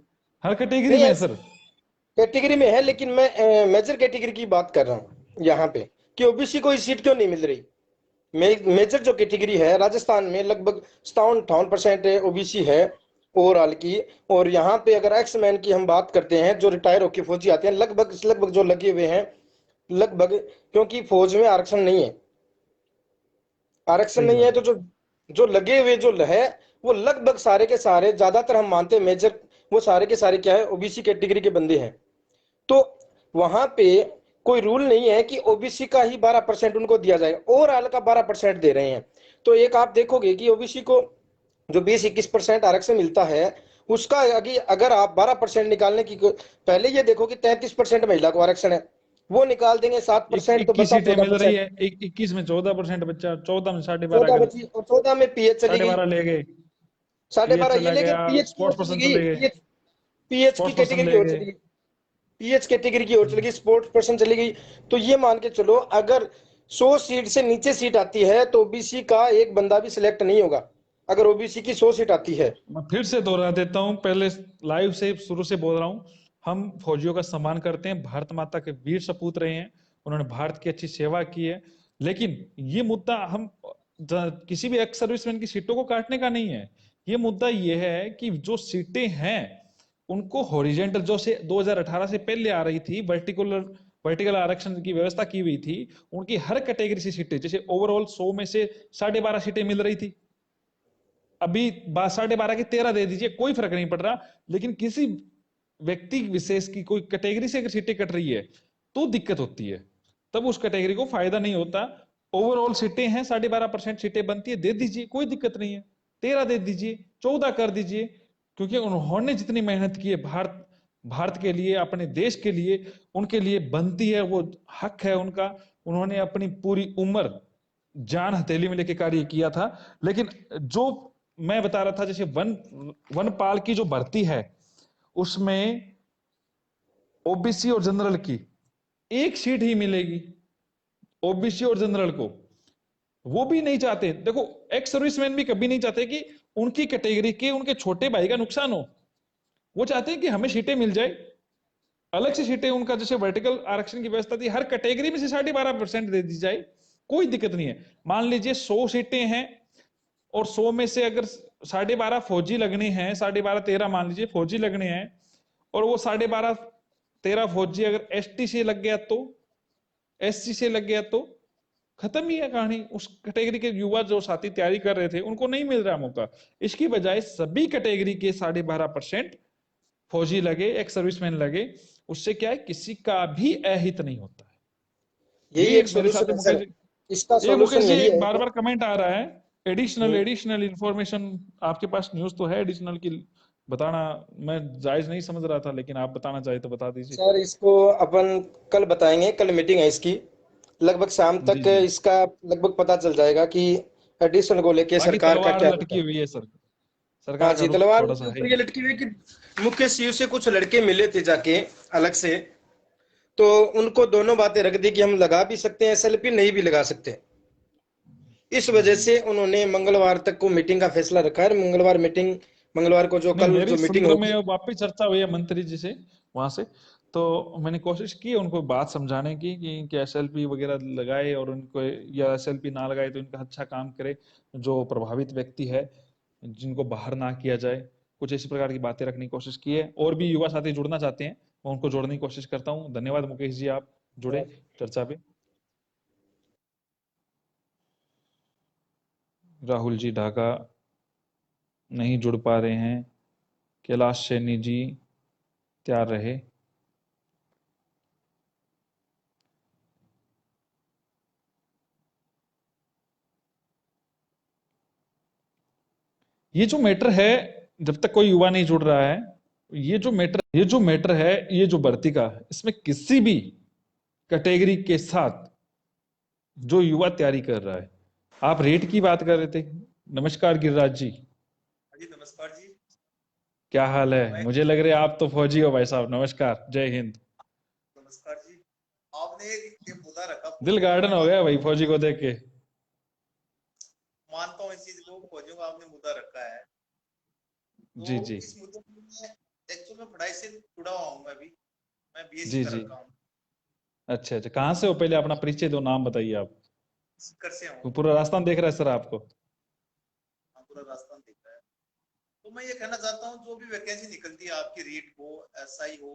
हर कैटेगरी नहीं में है ऐसे सर। कैटेगरी में है, लेकिन मैं मेजर कैटेगरी की बात कर रहा हूँ यहाँ पे कि ओबीसी को सीट क्यों नहीं मिल रही। मेजर जो कैटेगरी है राजस्थान में लगभग 57-58% ओबीसी है ओवरऑल की। और यहाँ पे अगर एक्समैन की हम बात करते हैं, जो रिटायर होकर फौजी आते हैं, लगभग लगभग जो लगे हुए हैं, लगभग, क्योंकि फौज में आरक्षण नहीं है, आरक्षण सही नहीं है, बात तो है। जो जो लगे हुए जो है, वो लगभग सारे के सारे, ज्यादातर हम मानते हैं मेजर, वो सारे के सारे क्या है, ओबीसी कैटेगरी के बंदे हैं। तो वहां पे कोई रूल नहीं है कि ओबीसी का ही 12% उनको दिया जाएगा, ओवरऑल का 12% दे रहे हैं। तो एक आप देखोगे कि ओबीसी को जो 20-21% आरक्षण मिलता है, उसका अगर आप 12% निकालने की पहले ये देखो कि 33% महिला को आरक्षण है, वो निकाल देंगे 7%, तो 21 बचा सीटें मिल रही 14%। है, 21 में 14% बच्चा, 14 में 12.5 14 अगर बची और 14 में पीएच चली गई, 12.5 ले गए, 12.5 पीएच ये चला लेके गया, पीएच की ओर स्पोर्ट्स चली पर्सन गई, चले गए, पीएच की स्पोर्ट्स पर्सन कैटेगरी की ले ओर गए। चली गई, पीएच कैटेगरी की ओर चली गई, स्पोर्ट्स पर्सन चली गई। तो ये मान के चलो अगर 100 सीट से नीचे सीट आती है तो ओबीसी का एक बंदा भी सिलेक्ट नहीं होगा, अगर ओबीसी की 100 सीट आती है। मैं फिर से दोहरा देता हूं, पहले लाइव से शुरू से बोल रहा हूं, हम फौजियों का सम्मान करते हैं, भारत माता के वीर सपूत रहे हैं, उन्होंने भारत की अच्छी सेवा की है। लेकिन ये मुद्दा हम किसी भी एक्स सर्विसमैन की सीटों को काटने का नहीं है। ये मुद्दा ये है कि जो सीटें हैं उनको हॉरिजेंटल, जो से 2018 से पहले आ रही थी, वर्टिकल आरक्षण की व्यवस्था की हुई थी, उनकी हर कैटेगरी से सीटें, जैसे ओवरऑल 100 में से 12.5 सीटें मिल रही थी, अभी 12.5 की 13 दे दीजिए, कोई फर्क नहीं पड़ रहा। लेकिन किसी व्यक्ति विशेष की कोई कैटेगरी से अगर सीटें कट रही है तो दिक्कत होती है, तब उस कैटेगरी को फायदा नहीं होता। ओवरऑल सीटें हैं, 12.5% सीटें बनती है, दे दीजिए, कोई दिक्कत नहीं है। 13 दे दीजिए, 14 कर दीजिए, क्योंकि उन्होंने जितनी मेहनत की है भारत के लिए, अपने देश के लिए, उनके लिए बनती है, वो हक है उनका। उन्होंने अपनी पूरी उम्र जान हथेली में लेके कार्य किया था। लेकिन जो मैं बता रहा था, जैसे वनपाल की जो भर्ती है, उसमें ओबीसी और जनरल की एक सीट ही मिलेगी, ओबीसी और जनरल को। वो भी नहीं चाहते, देखो एक्स सर्विसमैन भी कभी नहीं चाहते कि उनकी कैटेगरी के उनके छोटे भाई का नुकसान हो। वो चाहते हैं कि हमें सीटें मिल जाए, अलग से सीटें, उनका जैसे वर्टिकल आरक्षण की व्यवस्था थी, हर कैटेगरी में से 12.5% दे दी जाए, कोई दिक्कत नहीं है। मान लीजिए 100 सीटें हैं और 100 में से अगर 12.5 फौजी लगने हैं, 12.5 13 मान लीजिए फौजी लगने हैं, और वो 12.5 13 फौजी अगर एसटी से लग गया तो, एससी से लग गया तो खत्म ही है कहानी। उस कैटेगरी के युवा जो साथी तैयारी कर रहे थे उनको नहीं मिल रहा मौका। इसकी बजाय सभी कैटेगरी के 12.5% फौजी लगे, एक्स सर्विसमैन लगे, उससे क्या है, किसी का भी अहित नहीं होता है। यही ये एक मेरे सोल्यूशन साथ है मुकेश सर, जी, इसका ये मुकेश सोल्यूशन जी यही एक है बार कि बार कमेंट आ रहा है, एडिशनल हम्म, एडिशनल इंफॉर्मेशन, आपके पास न्यूज़ तो है एडिशनल की, बताना मैं जायज नहीं समझ रहा था, लेकिन आप बताना चाहे तो बता दीजिए। सर इसको अपन कल बताएंगे, कल मीटिंग है इसकी, लगभग शाम जी तक जी, इसका लगभग पता चल जाएगा कि एडिशन को लेके बाकी सरकार का तलवार क्या रहता लटकी है। हुई है सर, हाँ सरकार का जी, रुख तलवार थोड़ा के सा है ऊपर ये ही। लटकी हुई है कि मुख्य सचिव से कुछ लड़के मिले थे जाके अलग से, तो उनको दोनों बातें रख दी कि हम लगा भी सकते हैं एसएलपी, नहीं भी लगा सकते। इस वजह से उन्होंने मंगलवार तक को मीटिंग का फैसला रखा है। मंगलवार को जो नहीं, कल मेरी जो मीटिंग संदर्भ में होगी। वापस चर्चा हुई है मंत्री जी से वहां से, तो मैंने कोशिश की है उनको बात समझाने की कि एसएलपी वगैरह लगाए, और उनको, या एसएलपी ना लगाए तो इनका अच्छा काम करे, जो प्रभावित व्यक्ति है जिनको बाहर ना किया जाए, कुछ इसी प्रकार की बातें रखने की कोशिश की है। और भी युवा साथी जुड़ना चाहते हैं, मैं उनको जोड़ने की कोशिश करता हूँ। धन्यवाद मुकेश जी, आप जुड़े चर्चा पे। राहुल जी ढाका नहीं जुड़ पा रहे हैं, कैलाश सैनी जी तैयार रहे। ये जो मैटर है, जब तक कोई युवा नहीं जुड़ रहा है, ये जो मैटर है, ये जो भर्ती का, इसमें किसी भी कैटेगरी के साथ जो युवा तैयारी कर रहा है, आप रेट की बात कर रहे थे। नमस्कार गिरिराज जी, जी नमस्कार जी। क्या हाल है? मैं मुझे लग रहा है आप तो फौजी हो भाई साहब। नमस्कार, जय हिंद। नमस्कार जी। आपने ये मुद्दा रखा दिल फौजियों का, गार्डन मैं हो गया भाई फौजी को देख के। मानता हूँ इस चीज को, फौजियों का आपने मुद्दा रखा है। जी तो जी, इस मुद्दे में मैं एक्चुअल में पढ़ाई से जुड़ा हुआ हूँ। मैं बीएससी जी कर जी। रखा हूँ, अच्छा अच्छा, कहाँ से हो? पहले अपना परिचय दो, नाम बताइए आप। सीकर से हूँ। पूरा राजस्थान देख रहा है सर आपको। हाँ, पूरा राजस्थान दिख रहा है। तो मैं ये कहना चाहता हूँ, जो भी वैकेंसी निकलती है आपकी, रीट हो, एसआई हो,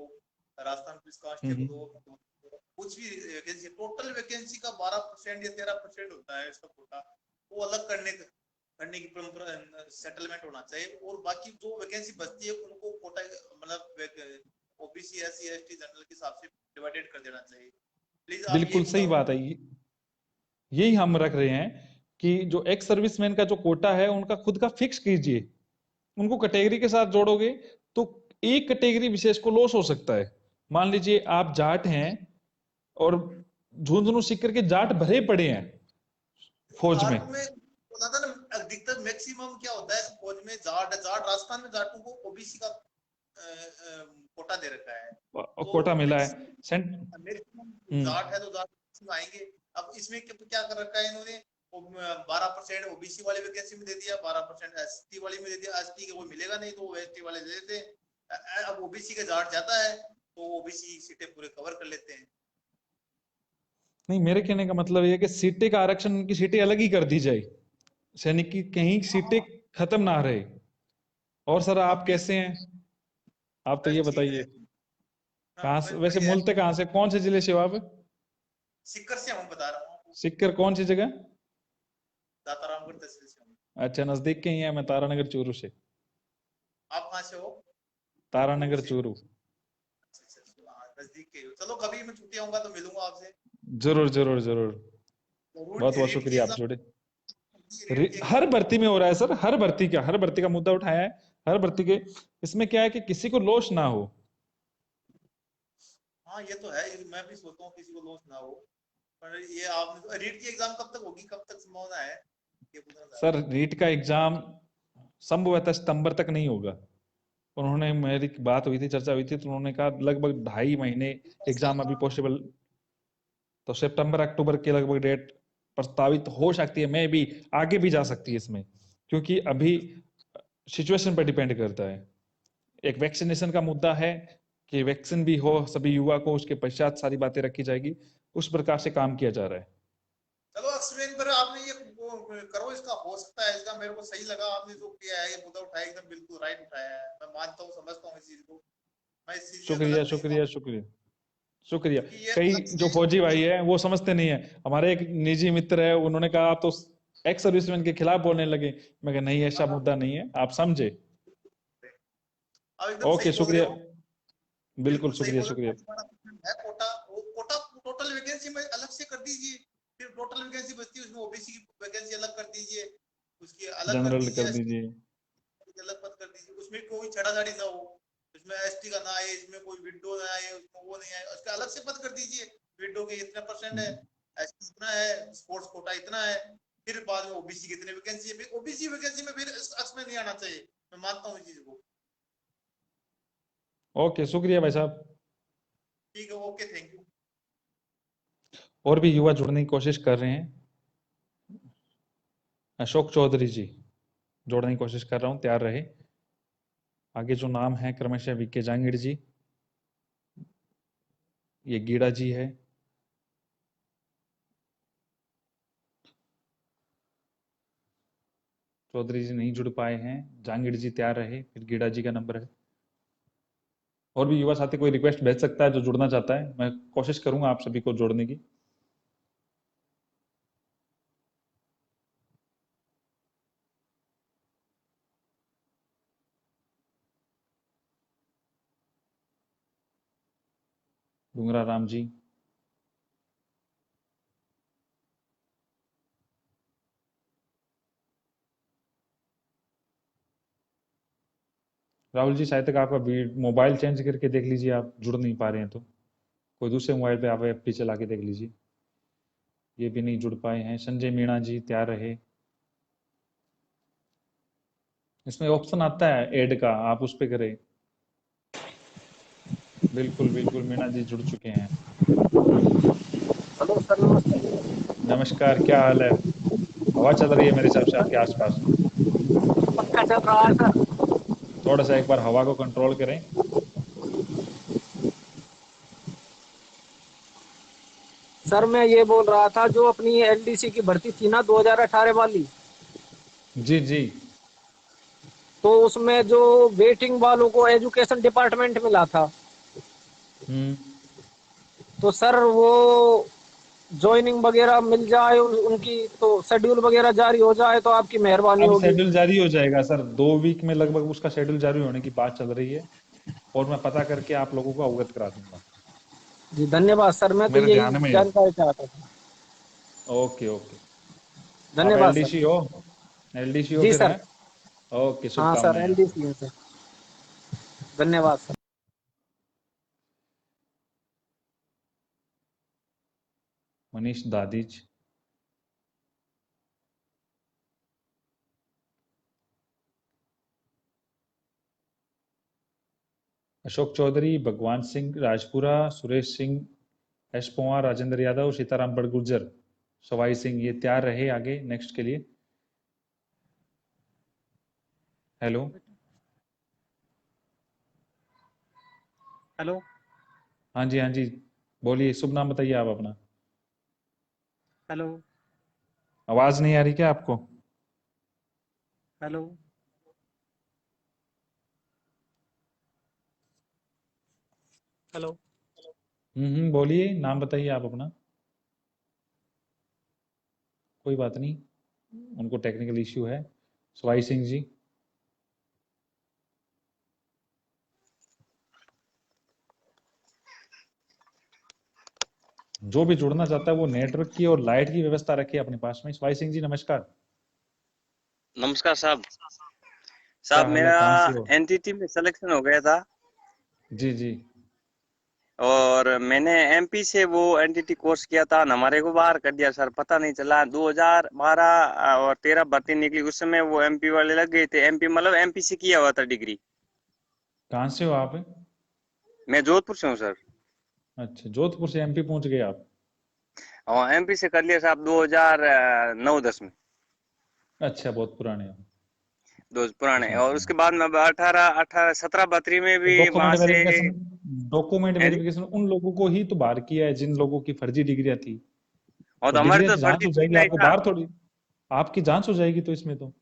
राजस्थान पुलिस कांस्टेबल हम्म, हो, कुछ भी वैकेंसी, टोटल वैकेंसी का 12% या 13% होता है इसका कोटा, वो अलग करने की परंपरा, सेटलमेंट होना चाहिए। और बाकी जो वैकेंसी बचती है उनको कोटा, मतलब ओबीसी, एससी, एसटी, जनरल के हिसाब से डिवाइडेड कर देना चाहिए। प्लीज आप ये बिल्कुल सही बताओ। बात है, यही हम रख रहे हैं कि जो एक्स सर्विसमैन का जो कोटा है उनका खुद का फिक्स कीजिए, उनको कैटेगरी के साथ जोड़ोगे तो एक कैटेगरी विशेष को लॉस हो सकता है। मान लीजिए आप जाट हैं और झुंझुनू सीकर के जाट भरे पड़े हैं फौज में। जाट में बोला था ना, अधिकतर मैक्सिमम क्या होता है फौज में, जाट राजस्थान में जाटों को ओबीसी का कोटा दे रखा है, तो कोटा मिला है मैक्सिमम जाट है तो जाट आएंगे। अब इसमें क्या कर रखा है इन्होंने, 12% ओबीसी वाले वैकेंसी में दे दिया, 12% एसटी वाली में दे दिया। एसटी के वो मिलेगा नहीं तो वो एसटी वाले दे देते हैं। अब ओबीसी का जाट जाता है तो ओबीसी सीटें पूरे कवर कर लेते हैं। नहीं, मेरे कहने का मतलब ये है कि सीटें का आरक्षण, उनकी सीटें अलग ही कर दी जाए, सैनिक की कहीं सीटें खत्म ना रहे। और सर आप कैसे हैं? आप तो ये बताइए, कहाँ से वैसे, मूलतः कहाँ से, कौन से जिले से हो आप? सीकर से हूँ, बता रहा हूँ। सीकर कौन सी जगह? दातारामगढ़ तहसील से हूँ। अच्छा, नजदीक के ही है। मैं तारानगर चूरू से। आप कहाँ से हो? तारानगर चूरू। नजदीक के हो। चलो कभी मैं छुट्टी आऊंगा तो मिलूंगा आपसे। जरूर जरूर जरूर, बहुत बहुत शुक्रिया आप जुड़े। हर भर्ती में हो रहा है सर, हर भर्ती का मुद्दा उठाया है, हर भर्ती के। इसमें क्या है कि किसी को लॉस ना हो। हाँ ये तो है, मैं भी सोचता हूँ किसी को लॉस ना हो। पर ये आपने रीट की एग्जाम कब तक होगी, कब तक संभावना है ये सर रीट का एग्जाम संभवतः सितंबर तक नहीं होगा। उन्होंने, मेरी बात हुई थी, चर्चा हुई थी, तो उन्होंने कहा लगभग 2.5 महीने एग्जाम अभी पॉसिबल, तो सितंबर अक्टूबर के लगभग डेट प्रस्तावित हो सकती है। मैं भी आगे भी जा सकती है इसमें, क्योंकि अभी सिचुएशन पर डिपेंड करता है। एक वैक्सीनेशन का मुद्दा है कि वैक्सीन भी हो सभी युवा को, उसके पश्चात सारी बातें रखी जाएगी। उस प्रकार से काम किया जा रहा है। चलो अश्विन, पर आपने ये करो, इसका हो सकता है, इसका मेरे को सही लगा आपने जो किया है, ये मुद्दा उठाया एकदम बिल्कुल राइट उठाया है। मैं मानता हूँ, समझता हूँ इस चीज को, मैं इस चीज में शुक्रिया गलत नहीं शुक्रिया शुक्रिया शुक्रिया। क्योंकि ये कई जो फौजी भाई है वो समझते नहीं है। हमारे एक निजी मित्र है, उन्होंने कहा आप तो एक्स सर्विसमैन के खिलाफ बोलने लगे। मैं कहा नहीं, ऐसा मुद्दा नहीं है, आप समझे। आप एकदम ओके, सही बोल रहे शुक्रिया, हो, बिल्कुल सही शुक्रिया बोल रहे शुक्रिया। हो। 12% है कोटा, वो कोटा टोटल वैकेंसी में अलग से कर दीजिए, फिर टोटल वैकेंसी बचती है उसमें ओबीसी की वैकेंसी अलग कर दीजिए, उसकी अलग कर जनरल दीजिए, कर दीजिए। अलग पद कर दीजिए, उसमें कोई छेड़ाछाड़ी ना हो, इसमें एसटी का ना आए, इसमें कोई विडो ना आए, उसमें वो नहीं आए, उसका अलग से पद कर दीजिए। विडो के इतने परसेंट है, एसटी इतना है, स्पोर्ट्स कोटा इतना है, फिर बाद में ओबीसी कितने वैकेंसी है। ओबीसी वैकेंसी में फिर अक्स में नहीं आना चाहिए, मैं मानता हूँ इस चीज को। ओके, शुक्रिया भाई साहब। ठीक है, ओके, थैंक यू। और भी युवा जुड़ने की कोशिश कर रहे हैं। अशोक चौधरी जी जोड़ने की कोशिश कर रहा हूं, तैयार रहे। आगे जो नाम है क्रमशः वीके जांगिड़ जी, ये गीड़ा जी है, चौधरी जी नहीं जुड़ पाए हैं। जांगिड़ जी तैयार रहे, फिर गीड़ा जी का नंबर है। और भी युवा साथी कोई रिक्वेस्ट भेज सकता है जो जुड़ना चाहता है, मैं कोशिश करूंगा आप सभी को जोड़ने की। डूंगरा राम जी, राहुल जी, शायद तक आपका मोबाइल चेंज करके देख लीजिए, आप जुड़ नहीं पा रहे हैं तो कोई दूसरे मोबाइल पे आप एफपी चला के देख लीजिए। ये भी नहीं जुड़ पाए हैं। संजय मीणा जी तैयार रहे। इसमें ऑप्शन आता है ऐड का, आप उस पे करें। बिल्कुल बिल्कुल, मीणा जी जुड़ चुके हैं। हेलो सर, नमस्ते। नमस्कार, क्या हाल है? हवा चल रही है मेरे हिसाब से आपके आसपास। पंखा चल रहा है सर। थोड़ा सा एक बार हवा को कंट्रोल करें। सर मैं ये बोल रहा था, जो अपनी एलडीसी की भर्ती थी ना 2018 वाली, जी जी। तो उसमें जो वेटिंग वालों को एजुकेशन डिपार्टमेंट मिला था, हम्म। तो सर वो ज्वाइनिंग वगैरह मिल जाए उनकी, तो शेड्यूल वगैरह जारी हो जाए तो आपकी मेहरबानी अब होगी। शेड्यूल जारी हो जाएगा सर, 2 वीक में लगभग उसका शेड्यूल जारी होने की बात चल रही है, और मैं पता करके आप लोगों को अवगत करा दूंगा। जी धन्यवाद सर, मैं तो मेरे यही ध्यान में है। जानकारी चाहता था। Okay okay. आप धन्यवाद सर। एलडीसी हो? एलडीसी हो जी फिर सर। है? ओके, हाँ सर, शुभकामनाएं आपको। एलडीसी से। धन्यवाद सर। मनीष दादीज। अशोक चौधरी, भगवान सिंह राजपुरा, सुरेश सिंह, एस पंवार, राजेंद्र यादव, सीताराम बड़गुजर, सवाई सिंह, ये तैयार रहे आगे नेक्स्ट के लिए। हेलो। हेलो। हाँ जी, हाँ जी, बोलिए, शुभ नाम बताइए आप अपना। हेलो। आवाज नहीं आ रही क्या आपको? हेलो। हेलो। बोलिए, नाम बताइए आप अपना। कोई बात नहीं, उनको टेक्निकल इश्यू है। सवाई सिंह जी। जो भी जुड़ना चाहता है वो नेटवर्क की और लाइट की व्यवस्था रखे अपने पास में। सवाई सिंह जी नमस्कार। नमस्कार साहब। क्या साहब हाल है, मेरा कहाँ से हो? एनटीटी में सिलेक्शन हो गया था जी जी। और मैंने एमपी से वो एनटीटी कोर्स किया था, हमारे को बाहर कर दिया सर, पता नहीं चला। 2012 और 13 भर्ती निकली, उस समय वो एमपी वाले लग गए थे। एमपी मतलब एमपी से किया हुआ था डिग्री। कहाँ से हो आप? मैं जोधपुर से हूँ सर। अच्छा, जोधपुर से एमपी पहुंच गए आप। और एमपी से कर लिया साहब 2009-10 में। अच्छा, बहुत पुराने हो। दो पुराने। समझ और गया। उसके बाद में 18-17 में तो भी वहां से डॉक्यूमेंट है जी। वेरिफिकेशन उन लोगों को ही तो बाहर किया है जिन लोगों की फर्जी डिग्रियां थी। और तो और हमारे डिग्रियां तो तो जांच फर्जी हो कुछ जाएगी, नहीं आपको था। बाहर थोड़ी। आपकी जांच हो जाएगी तो इसमें तो।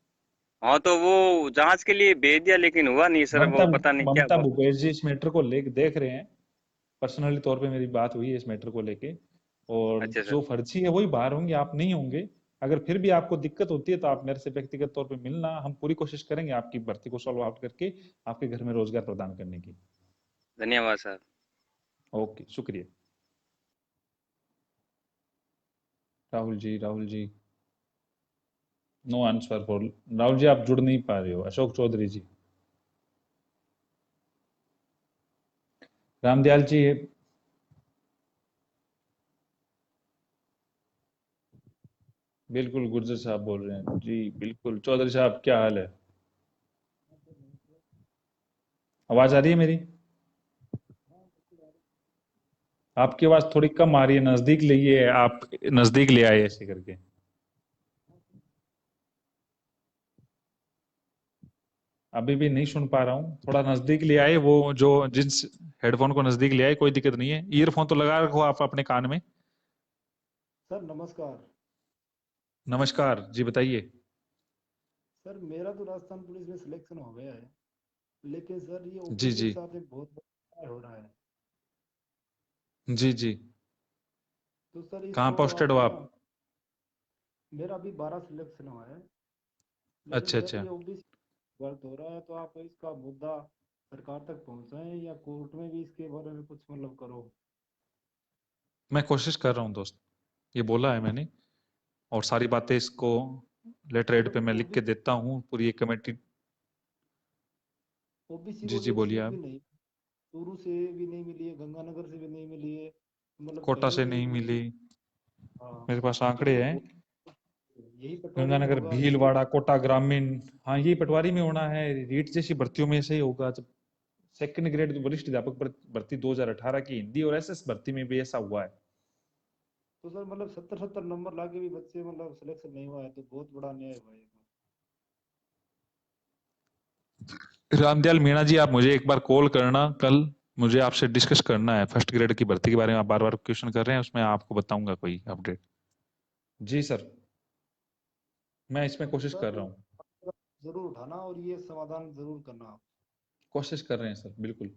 हाँ तो वो जांच के लिए भेज दिया, लेकिन हुआ नहीं सर, ममता वो पता नहीं क्या ममता हुआ। भूपेश जी इस मैटर को लेके देख रहे हैं। पर्सनली तौर पे मेरी बात हुई है इस मैटर को लेके। और अच्छा सर। जो फर्जी है वही बाहर होंगे, आप नहीं होंगे। अगर फिर भी आपको दिक्कत होती है तो आप मेरे से व्यक्तिगत तौर पे मिलना, हम पूरी कोशिश करेंगे आपकी भर्ती को सॉल्व आउट करके आपके घर में रोजगार प्रदान करने की। धन्यवाद सर। ओके, शुक्रिया। Rahul ji, Rahul ji, no answer for. Rahul ji आप जुड़ नहीं पा रहे हो। अशोक चौधरी जी। रामदयाल जी। बिल्कुल, गुर्जर साहब बोल रहे हैं जी, बिल्कुल। चौधरी साहब क्या हाल है? आवाज आ रही है मेरी? आपकी आवाज थोड़ी कम आ रही है, नजदीक लाइए आप। नजदीक ले आए ऐसे करके। अभी भी नहीं सुन पा रहा हूँ, थोड़ा नजदीक ले आए। वो जो जिस हेडफोन को नजदीक ले आए, कोई दिक्कत नहीं है। ईयरफोन तो लगा रखो आप अपने कान में। सर नमस्कार। नमस्कार जी, बताइए। सर मेरा तो राजस्थान पुलिस में सिलेक्शन हो गया है, लेकिन सर ये जी ओबीसी जी। के साथ एक बहुत बड़ा हो रहा है। जी जी। तो सर कहाँ इसको पोस्टेड हो आप ना, आप? मेरा अभी 12 सिलेक्शन हुआ है, लेकिन अच्छा सर अच्छा। ये ओबीसी गलत हो रहा है, तो आप इसका मुद्दा सरकार तक पहुंचाएं या कोर्ट में भी इसके बारे में कुछ मतलब करो। मैं कोशिश कर रहा हूँ दोस्त, ये बोला है मैंने। और सारी बातें इसको लेटर हेड सर पे मैं लिख के ओबीसी देता हूँ, पूरी एक कमेटी। ओबीसी जी को जी, तो एक बोलिए सीट भी आप। नहीं, चूरू से भी नहीं मिली है, गंगानगर से भी नहीं मिली है, मतलब कोटा कहीं से भी नहीं मतलब। मिली। हाँ। मेरे पास तो आंकड़े सर हैं। यही पटवारी में गंगानगर, होगा इसके। भीलवाड़ा, कोटा ग्रामीण। हाँ, ये पटवारी में होना है। रीट जैसी भर्तियों में से ही होगा। जब सेकंड ग्रेड वरिष्ठ अध्यापक भर्ती 2018 की हिंदी और एसएस भर्ती में भी ऐसा हुआ है। तो सर मतलब 70-70 नंबर लाके भी बच्चे मतलब सिलेक्शन नहीं हुआ है, तो बहुत बड़ा अन्याय हुआ है। रामदयाल मीणा जी, आप मुझे एक बार कॉल करना कल। मुझे आपसे डिस्कस करना है फर्स्ट ग्रेड की भर्ती के बारे में। आप बार बार क्वेश्चन कर रहे हैं, उसमें आपको बताऊंगा कोई अपडेट। जी सर, मैं इसमें कोशिश कर सर रहा हूँ। जरूर उठाना और ये समाधान जरूर करना आप। कोशिश कर रहे हैं सर, बिल्कुल।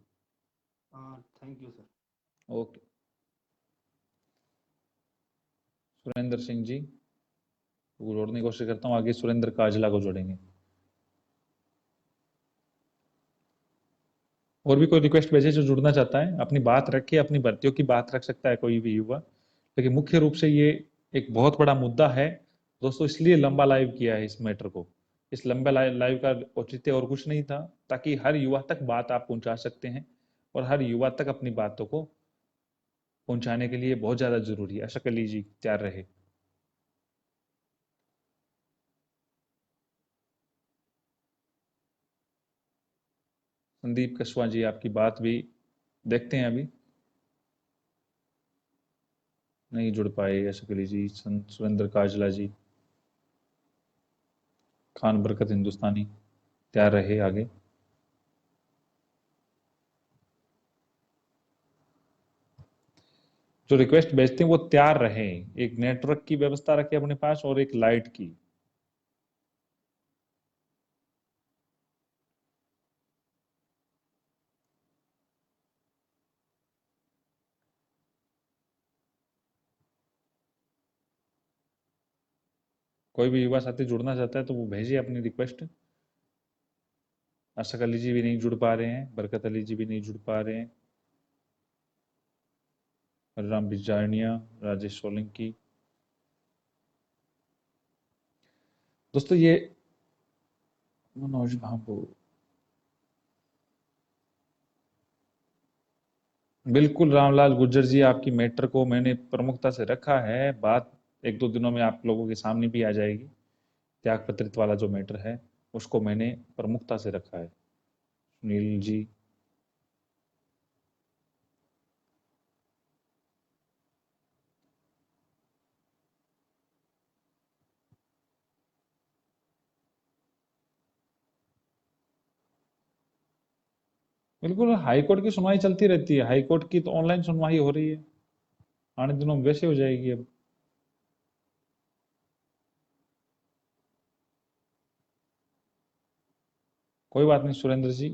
हाँ, thank you sir. Okay. Surendra Singh ji को जोड़ने की कोशिश करता हूँ। आगे सुरेंद्र काजला को जोड़ेंगे। और भी कोई रिक्वेस्ट भेजे जो जुड़ना चाहता है, अपनी बात रखे, अपनी भर्तियों की बात रख सकता है कोई भी युवा। लेकिन मुख्य रूप से ये एक बहुत बड़ा मुद्दा है दोस्तों इसलिए लंबा लाइव किया है इस मैटर को। इस लंबे लाइव का औचित्य और कुछ नहीं था, ताकि हर युवा तक बात आप पहुंचा सकते हैं, और हर युवा तक अपनी बातों को पहुंचाने के लिए बहुत ज्यादा जरूरी है। अशक अली जी तैयार रहे। संदीप कशवा जी आपकी बात भी देखते हैं, अभी नहीं जुड़ पाए। अशक अली जी, सुरेंद्र काजला जी, खान बरकत हिंदुस्तानी तैयार रहे आगे। जो रिक्वेस्ट भेजते हैं वो तैयार रहे, एक नेटवर्क की व्यवस्था रखें अपने पास और एक लाइट की। कोई भी युवा साथी जुड़ना चाहता है तो वो भेजिए अपनी रिक्वेस्ट। अशक अली जी भी नहीं जुड़ पा रहे हैं, बरकत अली जी भी नहीं जुड़ पा रहे हैं, राम बिजारनिया, राजेश सोलंकी। दोस्तों ये मनोज भाबू, बिल्कुल रामलाल गुर्जर जी, आपकी मैटर को मैंने प्रमुखता से रखा है। बात एक दो दिनों में आप लोगों के सामने भी आ जाएगी। त्याग पत्रित वाला जो मैटर है उसको मैंने प्रमुखता से रखा है। सुनील जी, बिल्कुल हाईकोर्ट की सुनवाई चलती रहती है। हाईकोर्ट की तो ऑनलाइन सुनवाई हो रही है, आने दिनों में वैसे हो जाएगी। अब कोई बात नहीं सुरेंद्र जी।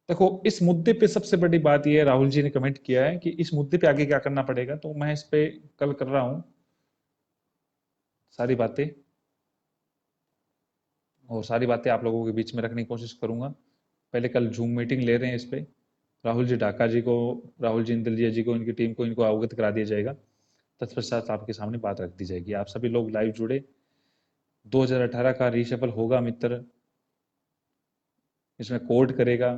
देखो इस मुद्दे पे सबसे बड़ी बात यह है, राहुल जी ने कमेंट किया है कि इस मुद्दे पे आगे क्या करना पड़ेगा, तो मैं इस पे कल कर रहा हूं सारी बातें, और सारी बातें आप लोगों के बीच में रखने की कोशिश करूंगा। पहले कल जूम मीटिंग ले रहे हैं इस पे, राहुल जी ढाका जी को, राहुल जी इंदलिया जी को, इनकी टीम को, इनको अवगत करा दिया जाएगा। तत्पश्चात आपके सामने बात रख दी जाएगी। आप सभी लोग लाइव जुड़े। 2018 का रीशफल होगा मित्र, इसमें कोर्ट करेगा,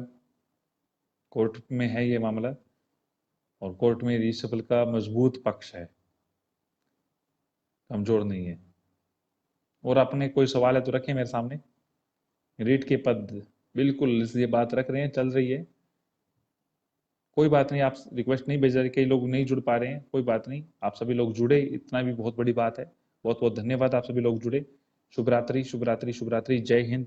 कोर्ट में है ये मामला, और कोर्ट में रीशफल का मजबूत पक्ष है, कमजोर नहीं है। और आपने कोई सवाल है तो रखें मेरे सामने। रीट के पद बिल्कुल इसलिए बात रख रहे हैं, चल रही है, कोई बात नहीं। आप रिक्वेस्ट नहीं भेज रहे, कई लोग नहीं जुड़ पा रहे हैं, कोई बात नहीं। आप सभी लोग जुड़े, इतना भी बहुत बड़ी बात है। बहुत बहुत धन्यवाद, आप सभी लोग जुड़े। शुभ रात्रि, शुभ रात्रि, शुभ रात्रि। जय हिंद।